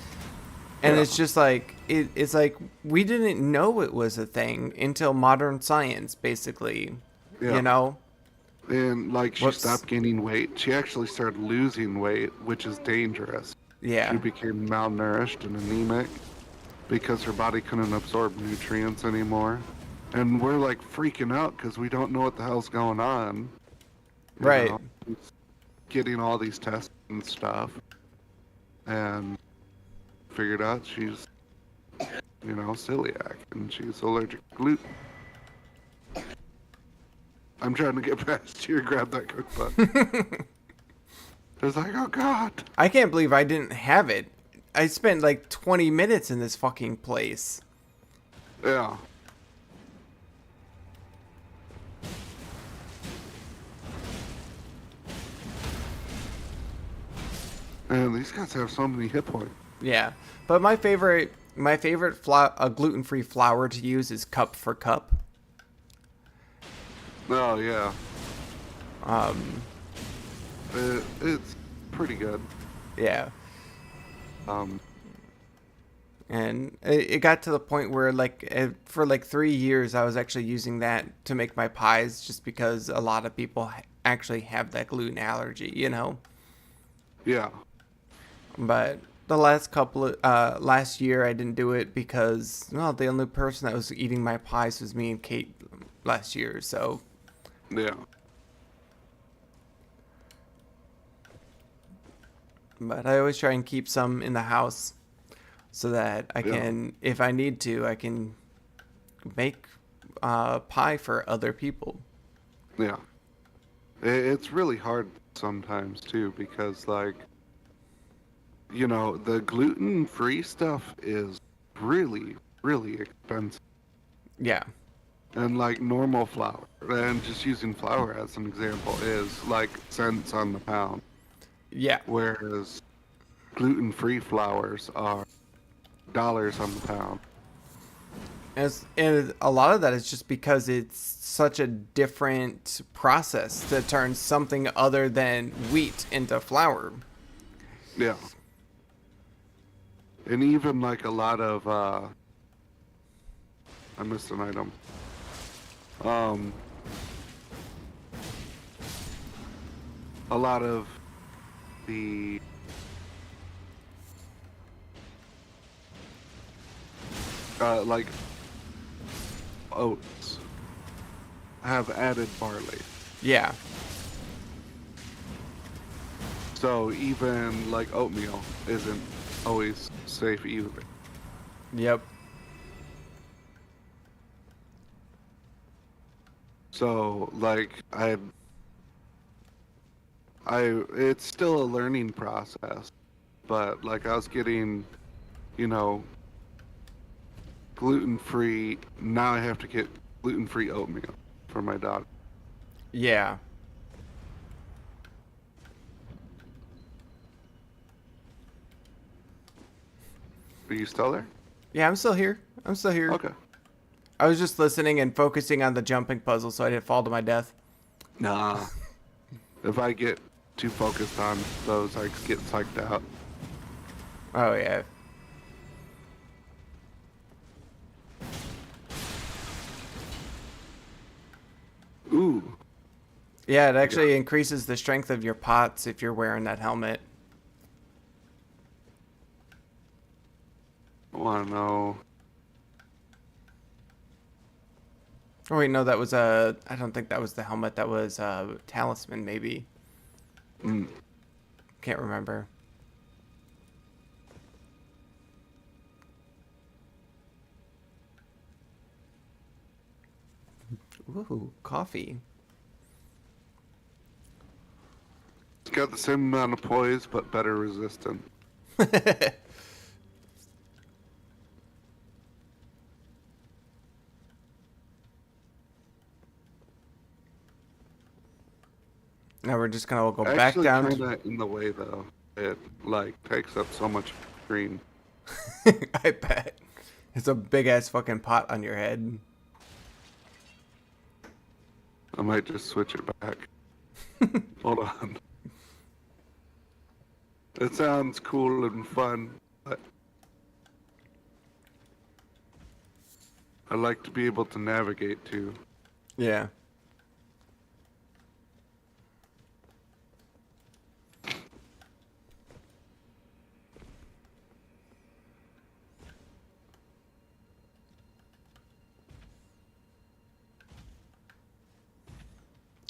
And Yeah. it's just like it's like we didn't know it was a thing until modern science, basically. Yeah. You know? And like she Whoops. stopped gaining weight. She actually started losing weight, which is dangerous. Yeah. She became malnourished and anemic because her body couldn't absorb nutrients anymore. And we're like freaking out because we don't know what the hell's going on. you Right. know? It's getting all these tests and stuff. And figured out she's, you know, celiac and she's allergic to gluten. I'm trying to get past you and grab that cookbook. I was like, oh god. I can't believe I didn't have it. I spent like 20 minutes in this fucking place. Yeah. And these guys have so many hit points. Yeah. But my favorite gluten-free flour to use is Cup for Cup. Oh yeah, Um, it's pretty good. yeah. Um, And it got to the point where, like, for like 3 years, I was actually using that to make my pies, just because a lot of people actually have that gluten allergy, you know. yeah, But the last couple of last year, I didn't do it because, well, the only person that was eating my pies was me and Kate last year. So, yeah, but I always try and keep some in the house so that I yeah, can, if I need to, I can make pie for other people. yeah. It's really hard sometimes too because like the gluten-free stuff is really, really expensive. Yeah, And like normal flour, and just using flour as an example, is like cents on the pound, yeah. whereas gluten-free flours are dollars on the pound. And a lot of that is just because it's such a different process to turn something other than wheat into flour. Yeah. And even like a lot of I missed an item. Um a lot of the like oats have added barley. Yeah, So even like oatmeal isn't always safe either. yep, So like it's still a learning process, but like I was getting, you know, gluten-free. Now I have to get gluten-free oatmeal for my daughter. yeah. Are you still there? Yeah, I'm still here. I'm still here. Okay. I was just listening and focusing on the jumping puzzle so I didn't fall to my death. Nah. If I get too focused on those, I get psyched out. Oh, yeah. Ooh. Yeah, it actually increases the strength of your pots if you're wearing that helmet. I wanna know. Oh, wait, no, that was a... I don't think that was the helmet. That was a talisman, maybe. Mm. Can't remember. Ooh, coffee. It's got the same amount of poise, but better resistant. Now we're just gonna go back Actually, down. kinda in the way though. It like takes up so much screen. I bet. It's a big ass fucking pot on your head. I might just switch it back. Hold on. It sounds cool and fun, but I like to be able to navigate too. Yeah.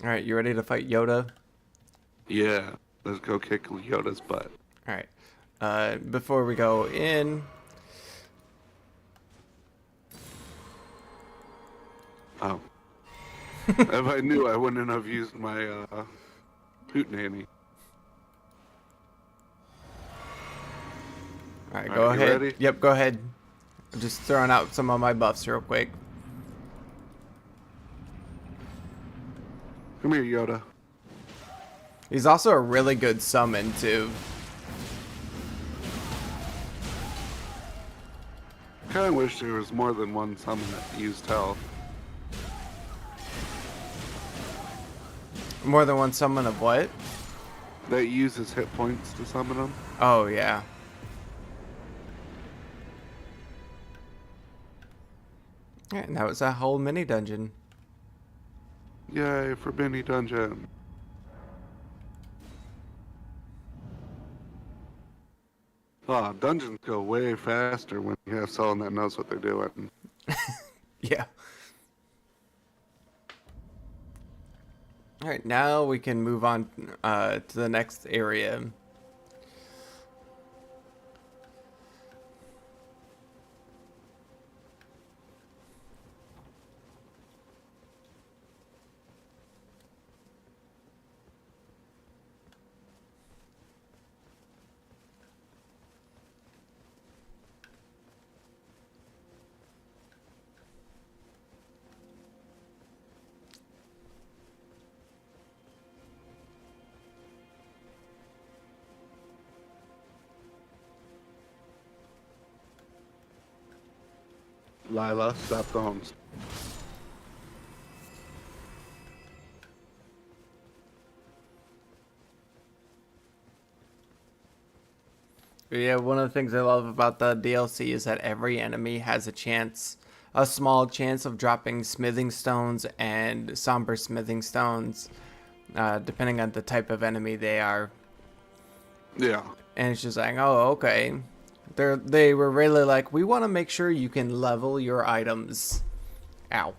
All right, you ready to fight Yoda? Yeah, let's go kick Yoda's butt. All right. Before we go in, Oh. If I knew, I wouldn't have used my hoot nanny. all right, All go right, you ahead. ready? Yep, go ahead. I'm just throwing out some of my buffs real quick. Come here, Yoda. He's also a really good summon too. Kinda wish there was more than one summon that used health. More than one summon of what? That uses hit points to summon them. Oh, yeah. Alright, and that was that whole mini dungeon. Yay for mini dungeon. Oh, dungeons go way faster when you have someone that knows what they're doing. Yeah. Alright, now we can move on to the next area. Lila, stop the homes. Yeah, one of the things I love about the DLC is that every enemy has a small chance of dropping smithing stones and somber smithing stones, depending on the type of enemy they are. Yeah. And it's just like, oh, okay. They were really like, we want to make sure you can level your items. Ow.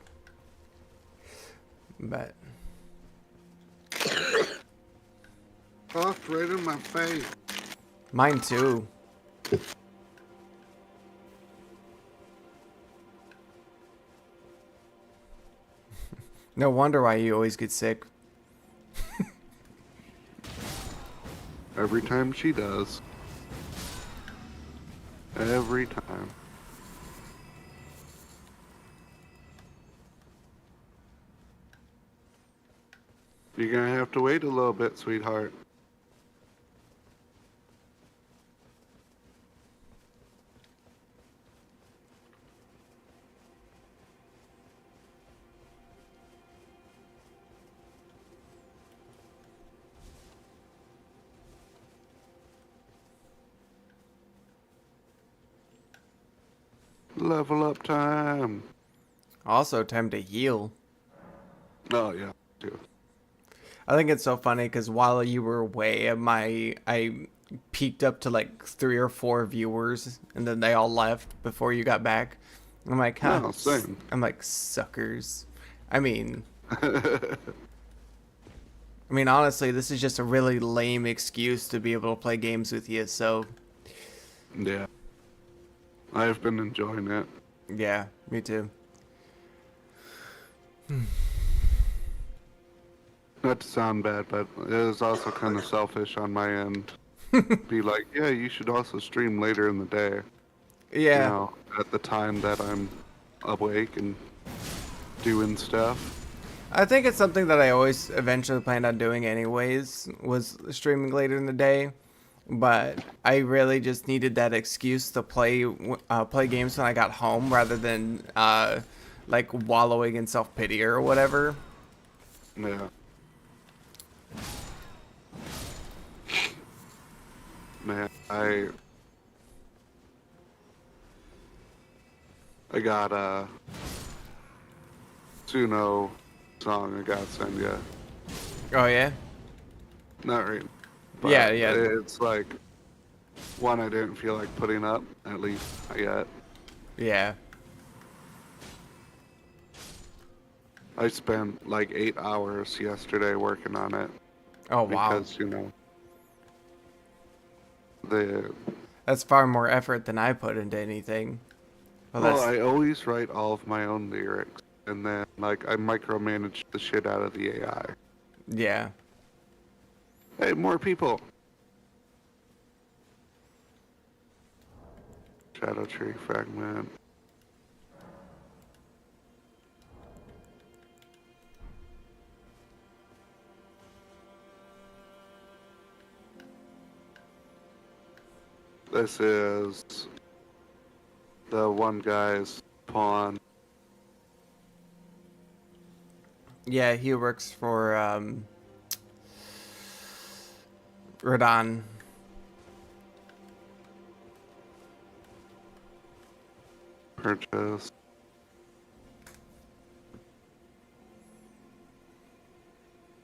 But Coughed right in my face. mine too. No wonder why you always get sick. Every time she does. Every time. You're gonna have to wait a little bit, sweetheart. Level up time. Also, time to heal. Oh yeah, dude. I think it's so funny because while you were away, I peaked up to like 3 or 4 viewers, and then they all left before you got back. I'm like, huh? No, same. I'm like, suckers. I mean, honestly, this is just a really lame excuse to be able to play games with you. So, Yeah. I've been enjoying it. yeah, me too. Not to sound bad, but it was also kind of selfish on my end. Be like, yeah, you should also stream later in the day. Yeah. You know, at the time that I'm awake and doing stuff. I think it's something that I always eventually planned on doing anyways, was streaming later in the day. But I really just needed that excuse to play games when I got home rather than like wallowing in self-pity or whatever. Yeah. Man, I got a Suno song I got to send you. Oh yeah? Not right. But Yeah, yeah. It's like one I didn't feel like putting up, at least not yet. Yeah. I spent like 8 hours yesterday working on it. Oh wow. Because, you know, the That's far more effort than I put into anything. Well, well, that's I always write all of my own lyrics, and then like I micromanage the shit out of the AI. yeah. Hey, more people. Shadow tree fragment. This is the one guy's pawn. Yeah, he works for Radon. Purchase.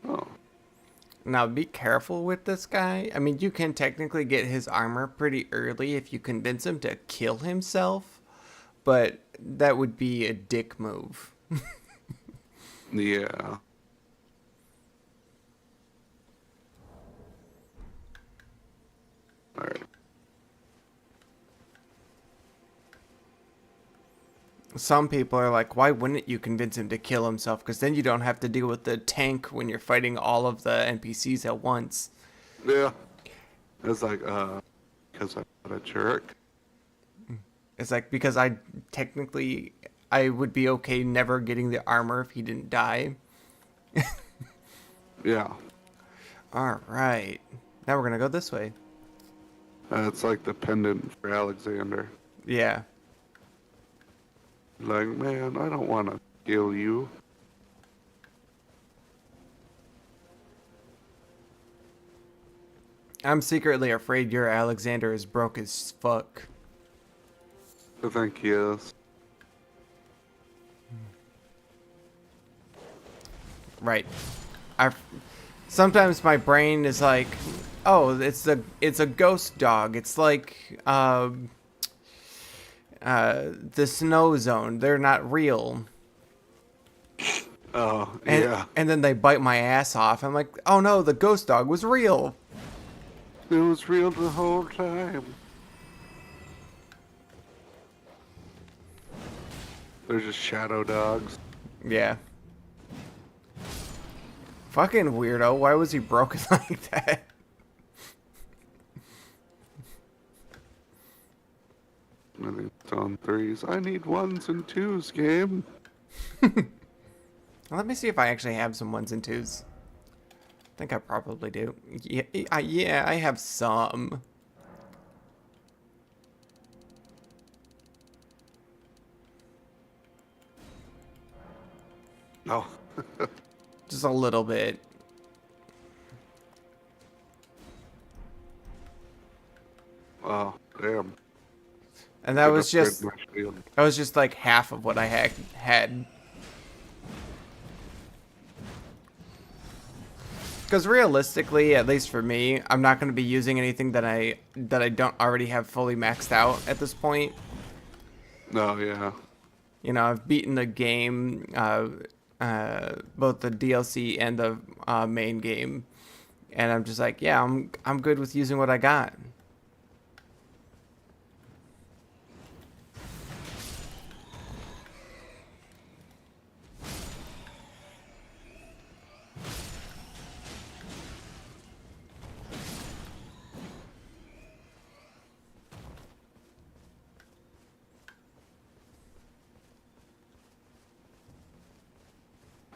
Oh. Now be careful with this guy. I mean, you can technically get his armor pretty early if you convince him to kill himself, but that would be a dick move. Yeah. Alright. Some people are like, why wouldn't you convince him to kill himself? Because then you don't have to deal with the tank when you're fighting all of the NPCs at once. Yeah. It's like, because I'm not a jerk. It's like, because I would be okay never getting the armor if he didn't die. Yeah. Alright. Now we're going to go this way. It's like the pendant for Alexander. Yeah. Like, man, I don't want to kill you. I'm secretly afraid your Alexander is broke as fuck. I think he is. Right. Sometimes my brain is like, oh, it's a ghost dog. It's like the snow zone. They're not real. Oh, And, yeah. and then they bite my ass off. I'm like, oh no, the ghost dog was real. It was real the whole time. They're just shadow dogs. Yeah. Fucking weirdo. Why was he broken like that? I think it's on threes. I need ones and twos, game. Let me see if I actually have some ones and twos. I think I probably do. Yeah, I have some. No. Just a little bit. Oh, damn. And that I was upgraded just my shield. like half of what I had. Because realistically, at least for me, I'm not going to be using anything that I don't already have fully maxed out at this point. No, yeah. You know, I've beaten the game, both the DLC and the main game, and I'm just like, yeah, I'm good with using what I got.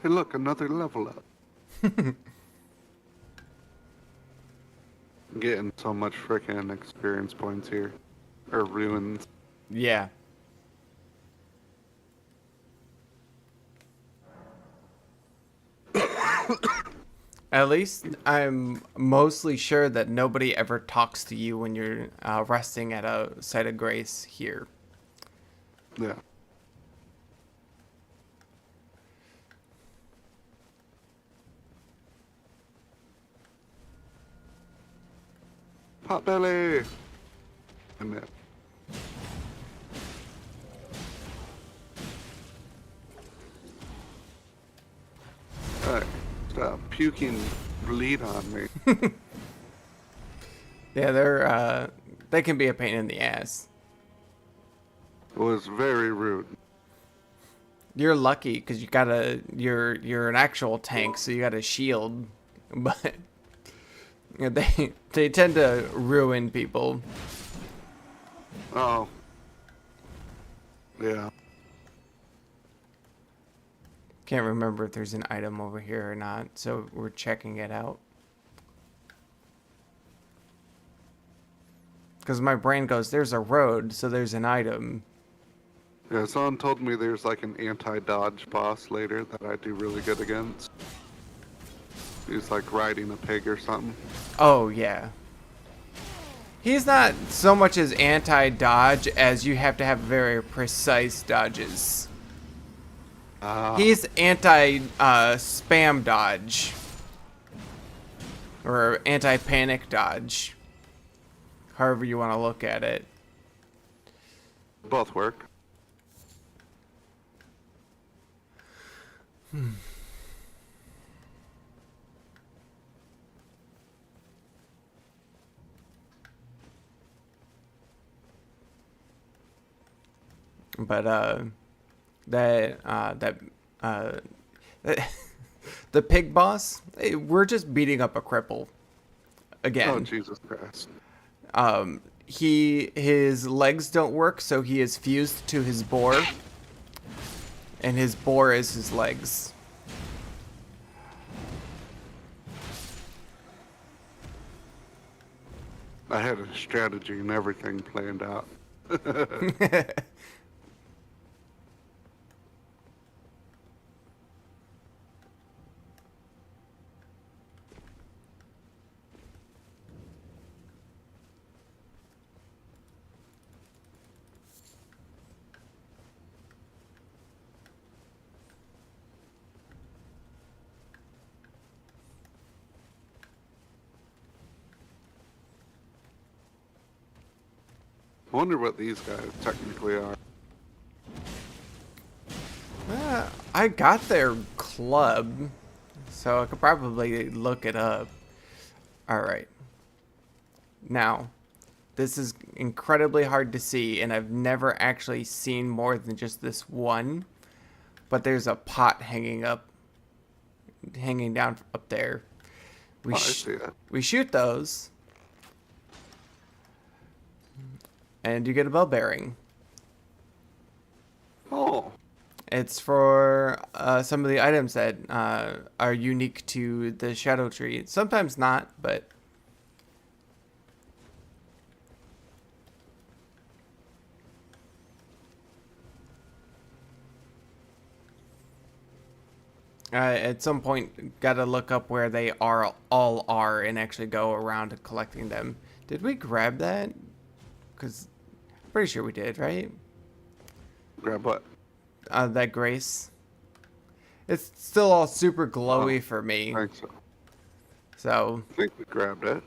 Hey, look, another level up. I'm getting so much frickin' experience points here. Or ruins. Yeah. At least I'm mostly sure that nobody ever talks to you when you're resting at a site of grace here. Yeah. Potbelly! I'm it. Alright, stop puking bleed on me. Yeah, they can be a pain in the ass. It was very rude. You're lucky because you're an actual tank, so you got a shield, but you know, they tend to ruin people. Oh. Yeah. Can't remember if there's an item over here or not, so we're checking it out. Because my brain goes, there's a road, so there's an item. Yeah, someone told me there's like an anti-dodge boss later that I do really good against. He's like riding a pig or something. Oh, yeah. He's not so much as anti-dodge as you have to have very precise dodges. He's anti-spam dodge. Or anti-panic dodge. However you want to look at it. Both work. But the pig boss, we're just beating up a cripple again. Oh, Jesus Christ. His legs don't work, so he is fused to his boar, and his boar is his legs. I had a strategy and everything planned out. I wonder what these guys technically are. I got their club, so I could probably look it up. Alright. Now, this is incredibly hard to see, and I've never actually seen more than just this one. But there's a pot hanging down up there. I see it. We shoot those, and you get a bell bearing. Oh. It's for some of the items that are unique to the Shadow Tree. Sometimes not, but... at some point, gotta look up where they all are and actually go around collecting them. Did we grab that? Because I'm pretty sure we did, right? Grab what? That grace. It's still all super glowy for me. I think so. So. I think we grabbed it.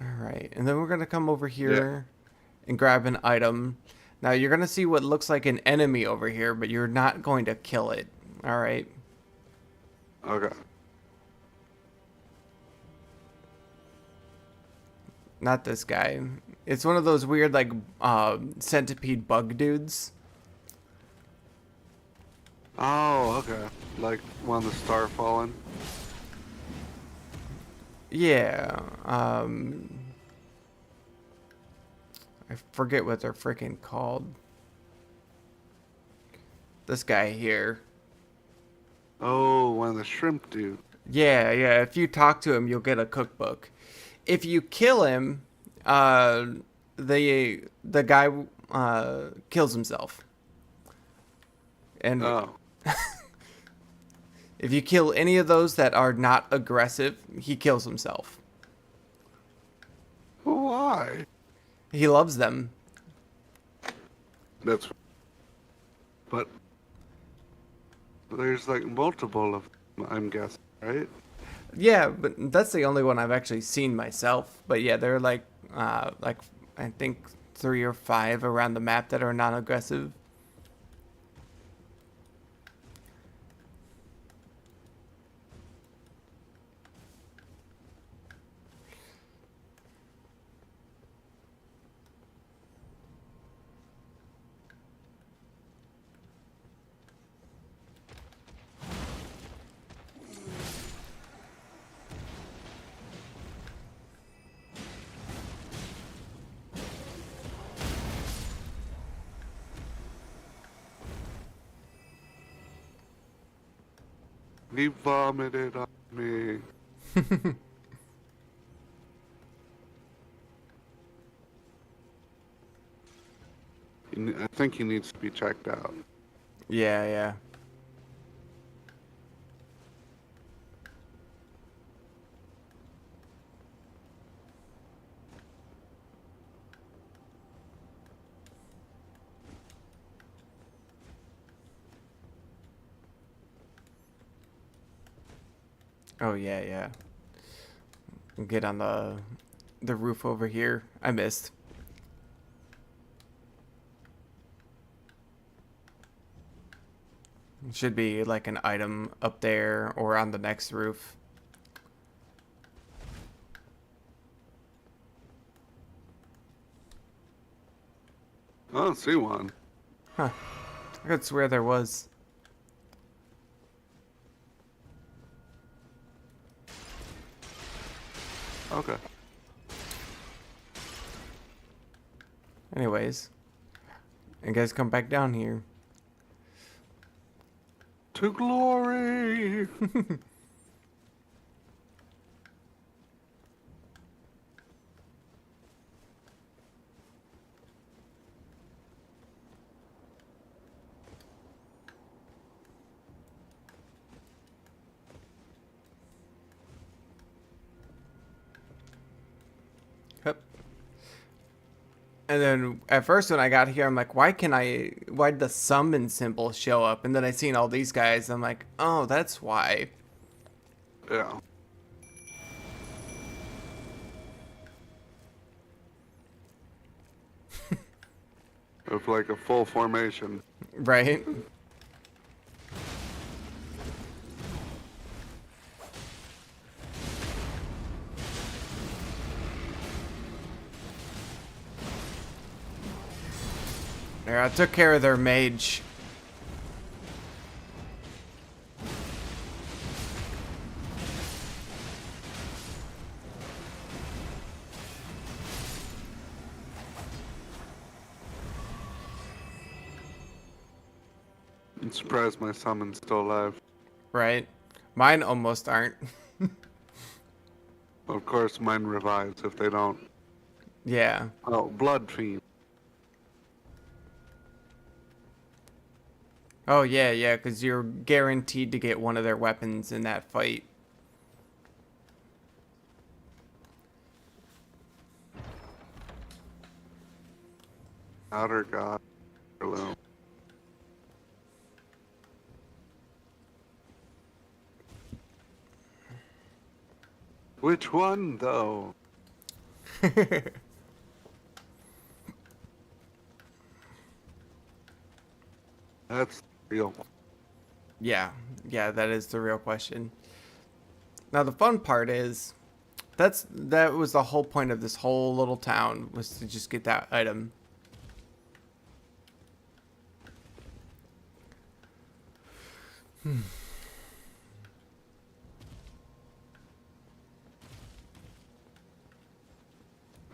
Alright, and then we're gonna come over here and grab an item. Now you're gonna see what looks like an enemy over here, but you're not going to kill it. Alright. Okay. Not this guy. It's one of those weird, like, centipede bug dudes. Oh, okay. Like one of the star fallen. Yeah. I forget what they're freaking called. This guy here. Oh, one of the shrimp dude. Yeah. If you talk to him, you'll get a cookbook. If you kill him, the guy kills himself. And if you kill any of those that are not aggressive, he kills himself. Why? He loves them. But there's like multiple of them, I'm guessing, right? Yeah, but that's the only one I've actually seen myself. But yeah, there are like I think 3 or 5 around the map that are non-aggressive. He vomited on me. I think he needs to be checked out. Yeah. Oh yeah, yeah. Get on the roof over here. I missed. Should be like an item up there or on the next roof. I don't see one. Huh. I could swear there was. Okay. Anyways. You guys come back down here. To glory. Yep. And then at first when I got here, I'm like, why'd the summon symbol show up? And then I seen all these guys. I'm like, oh, that's why. Yeah. Of like a full formation. Right? There, I took care of their mage. I'm surprised my summon's still alive. Right? Mine almost aren't. Of course, mine revives if they don't. Yeah. Oh, Blood Fiend. Oh, yeah, yeah, because you're guaranteed to get one of their weapons in that fight. Outer God. Hello. Which one, though? That's real. Yeah, yeah, that is the real question. Now the fun part is, that was the whole point of this whole little town, was to just get that item.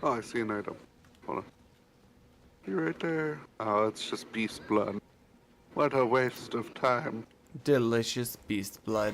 Oh, I see an item. Hold on. You're right there. Oh, it's just beast blood. What a waste of time. Delicious beast blood.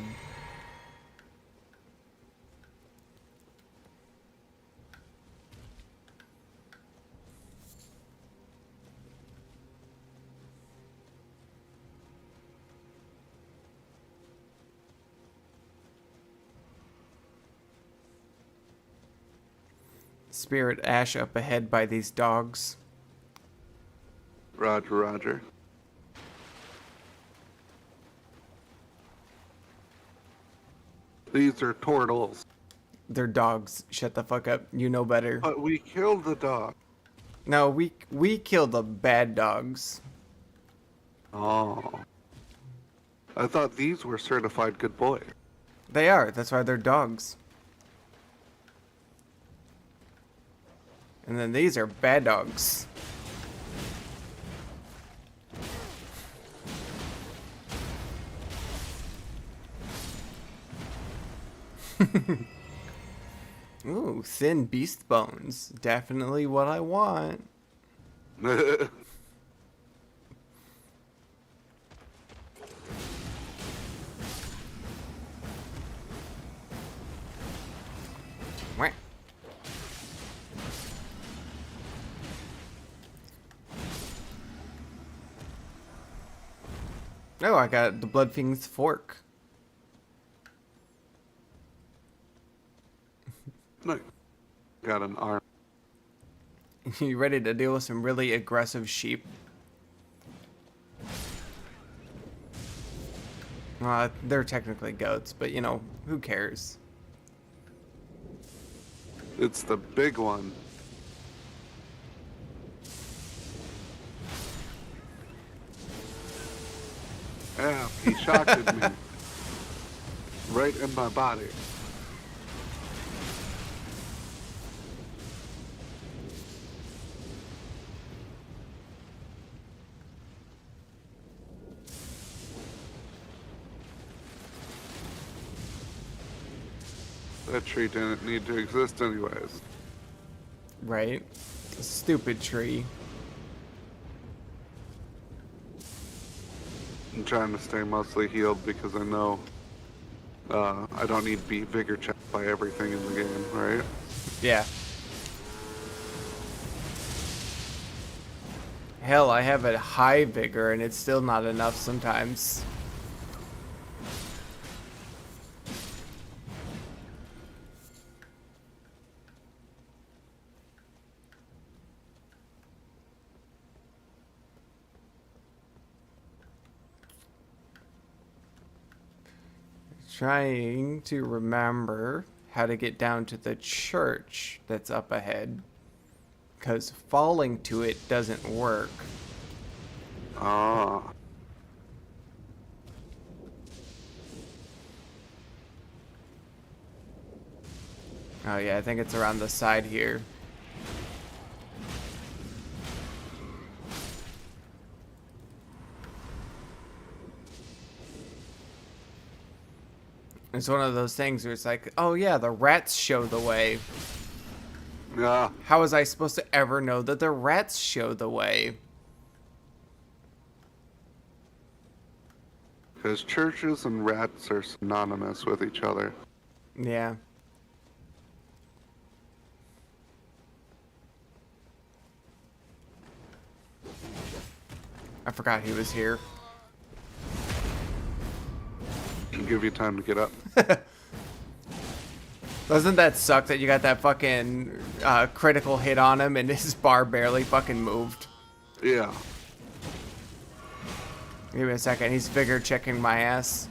Spirit Ash up ahead by these dogs. Roger, roger. These are turtles. They're dogs. Shut the fuck up. You know better. But we killed the dog. No, we killed the bad dogs. Oh. I thought these were certified good boys. They are. That's why they're dogs. And then these are bad dogs. Ooh, thin beast bones. Definitely what I want. Wah. Oh, I got the Blood Fiend's fork. Look. Got an arm. You ready to deal with some really aggressive sheep? They're technically goats, but you know, who cares? It's the big one. Yeah, he shocked me. Right in my body. That tree didn't need to exist anyways. Right? Stupid tree. I'm trying to stay mostly healed because I know I don't need to be vigor checked by everything in the game, right? Yeah. Hell, I have a high vigor and it's still not enough sometimes. Trying to remember how to get down to the church that's up ahead. Because falling to it doesn't work. Ah. Oh yeah, I think it's around the side here. It's one of those things where it's like, oh yeah, the rats show the way. Yeah. How was I supposed to ever know that the rats show the way? Because churches and rats are synonymous with each other. Yeah. I forgot he was here. Can give you time to get up. Doesn't that suck that you got that fucking critical hit on him and his bar barely fucking moved? Yeah. Give me a second. He's vigor checking my ass.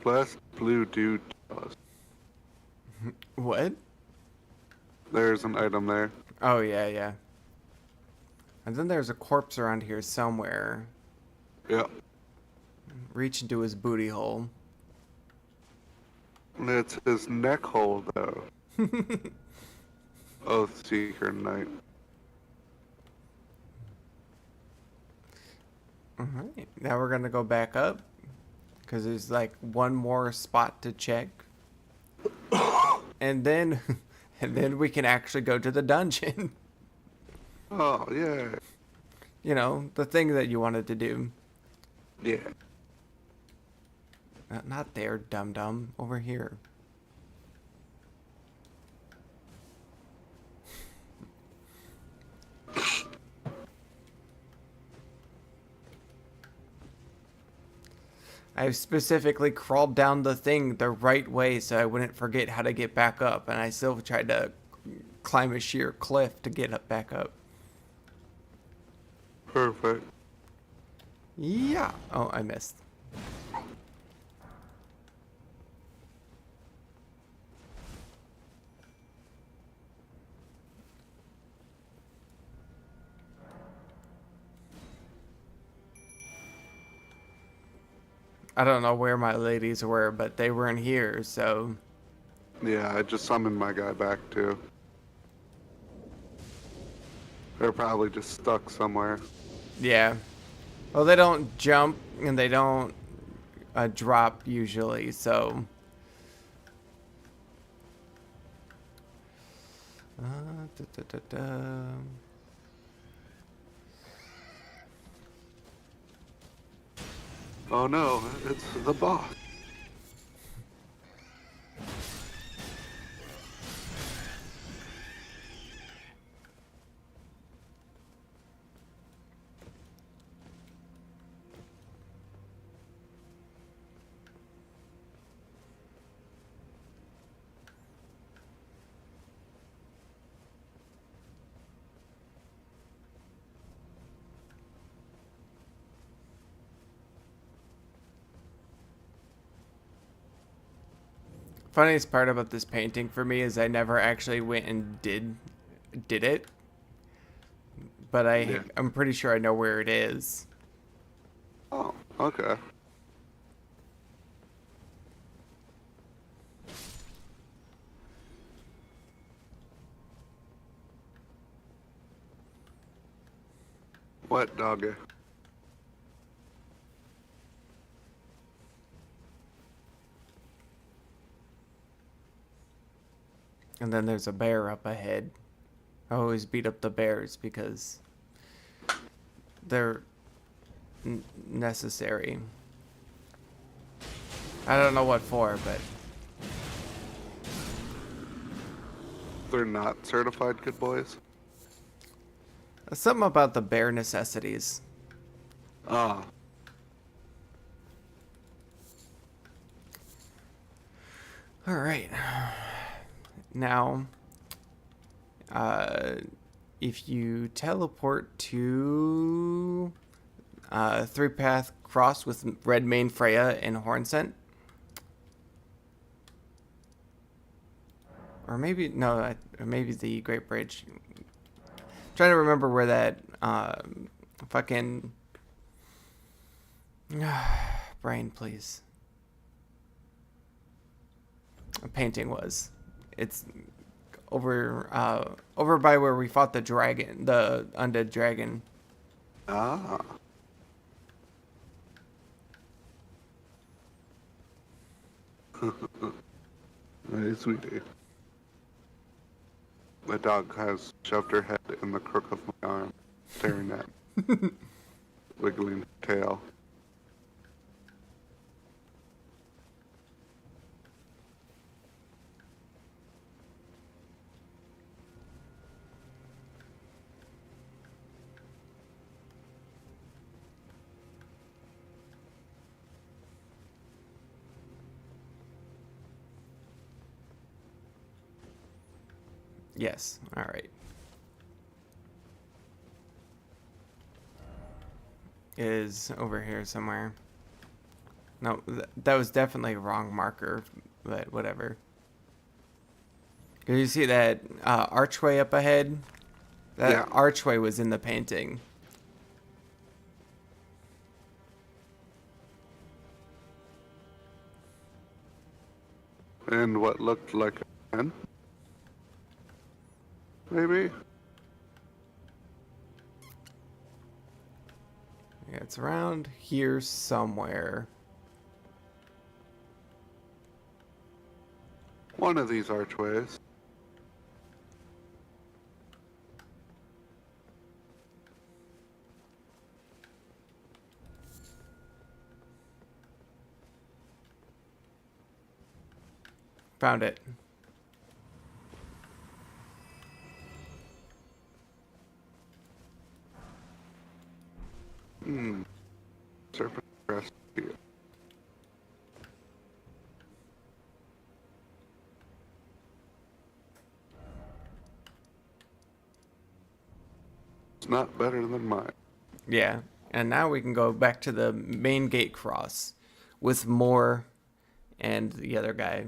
Plus, blue dude. What? There's an item there. Oh, yeah, yeah. And then there's a corpse around here somewhere. Yep. Reach into his booty hole. It's his neck hole, though. Oath Seeker Knight. Alright, now we're gonna go back up. Because there's like one more spot to check. And then... And then we can actually go to the dungeon. Oh, yeah. You know, the thing that you wanted to do. Yeah. Not there, dum-dum. Over here. I specifically crawled down the thing the right way so I wouldn't forget how to get back up. And I still tried to climb a sheer cliff to get up back up. Perfect. Yeah. Oh, I missed. I don't know where my ladies were, but they weren't here, so... Yeah, I just summoned my guy back, too. They're probably just stuck somewhere. Yeah. Well, they don't jump, and they don't drop, usually, so... Da, da, da, da. Oh no, it's the boss. Funniest part about this painting for me is I never actually went and did it, but Yeah. I'm pretty sure I know where it is. Oh, okay. What doggy? And then there's a bear up ahead. I always beat up the bears because they're necessary. I don't know what for, but They're not certified good boys? something about the bear necessities. Ah. All right. Now, if you teleport to Three Path Cross with Red Mane Freya and Hornsent, or maybe no, maybe the Great Bridge. Trying to remember where that fucking brain, please. A painting was. It's over by where we fought the dragon, the undead dragon. Ah. Hey, sweetie. My dog has shoved her head in the crook of my arm, staring at me, wiggling her tail. Yes. All right. It is over here somewhere. No, that was definitely a wrong marker, but whatever. Did you see that archway up ahead? That Yeah. archway was in the painting. And what looked like a pen? Maybe? Yeah, it's around here somewhere. One of these archways. Found it. Serpent crest here. It's not better than mine. Yeah. And now we can go back to the main gate cross with more and the other guy.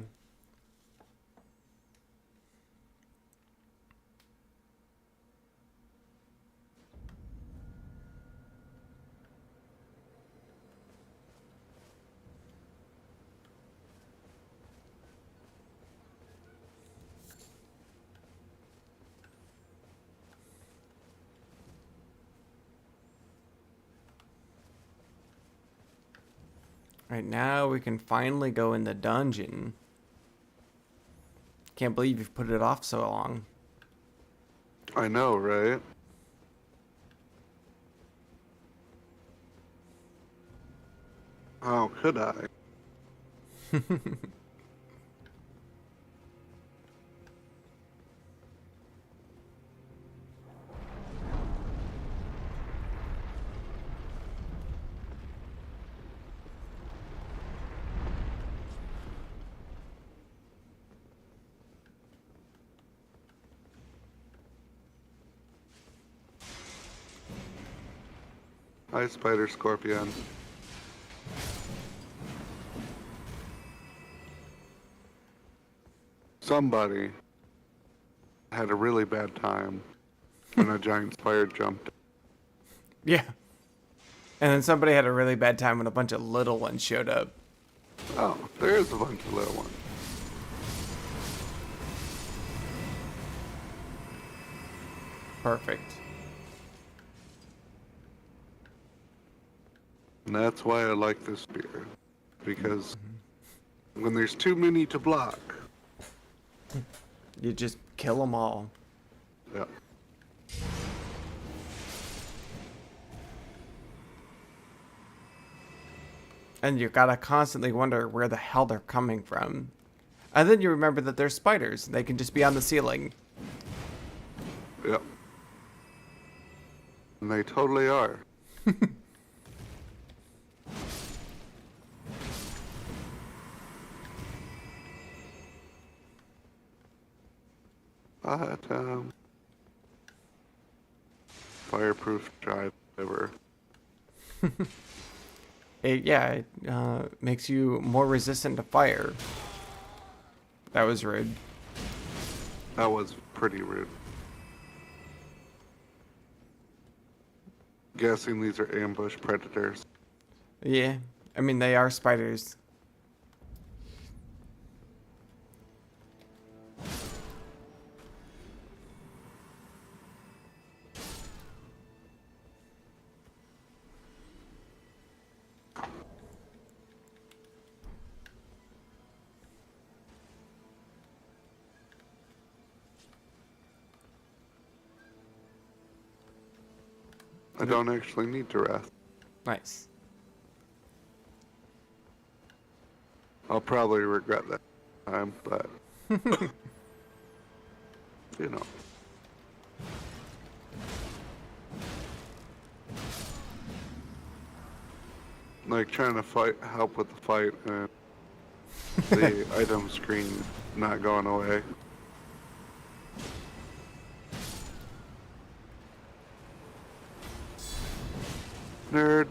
Right now we can finally go in the dungeon. Can't believe you've put it off so long. I know, right? How could I? Hi, Spider Scorpion. somebody had a really bad time when a giant spider jumped. Yeah. And then somebody had a really bad time when a bunch of little ones showed up. Oh, there's a bunch of little ones. Perfect. And that's why I like this beer. Because when there's too many to block, You just kill them all. yeah. And you gotta constantly wonder where the hell they're coming from. And then you remember that they're spiders. They can just be on the ceiling. Yep. And they totally are. But, fireproof driver. It makes you more resistant to fire. That was rude. That was pretty rude. Guessing these are ambush predators. Yeah, I mean, they are spiders. I don't actually need to rest. Nice. I'll probably regret that time, but you know. Like trying to help with the fight and the item screen not going away. Nerd.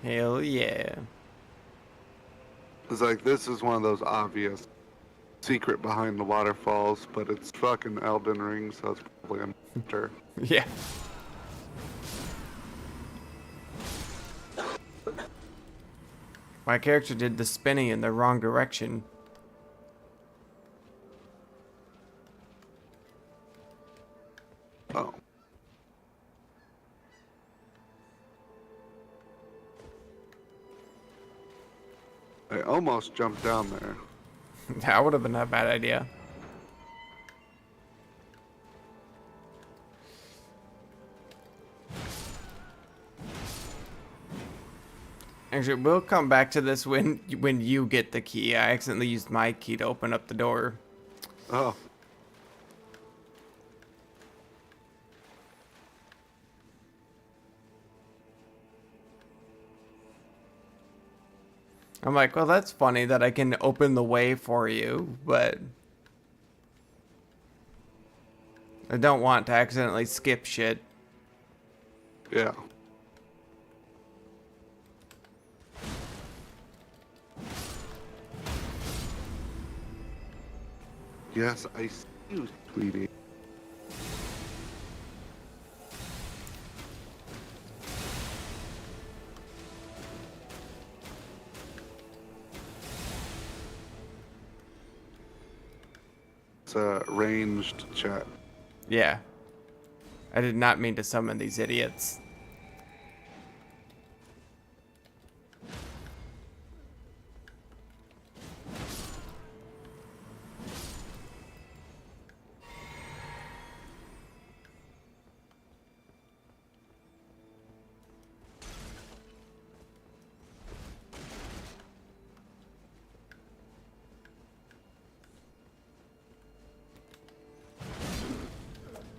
Hell yeah. It's like this is one of those obvious secret behind the waterfalls, but it's fucking Elden Ring, so it's probably a monster. Yeah. My character did the spinning in the wrong direction. Oh. I almost jumped down there. That would have been a bad idea. Actually, we'll come back to this when you get the key. I accidentally used my key to open up the door. Oh. I'm like, well, that's funny that I can open the way for you, but I don't want to accidentally skip shit. Yeah. Yes, I see you, sweetie. It's a ranged chat. Yeah. I did not mean to summon these idiots.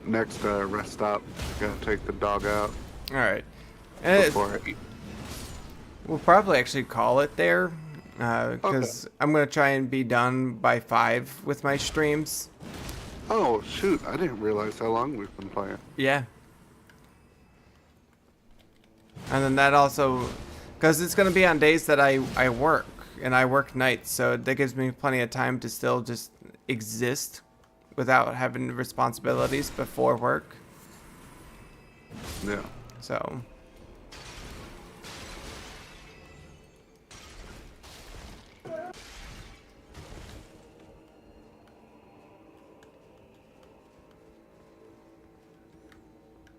Next rest stop, gotta take the dog out Alright. before I eat. We'll probably actually call it there. Because I'm going to try and be done by 5 with my streams. Oh, shoot, I didn't realize how long we've been playing. Yeah. And then that also, because it's going to be on days that I work, and I work nights, so that gives me plenty of time to still just exist without having responsibilities before work. Yeah. So,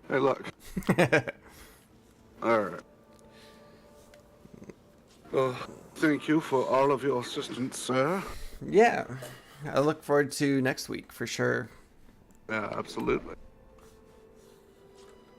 Hey, look. All right. Well, thank you for all of your assistance, sir. yeah, I look forward to next week for sure. Yeah, absolutely.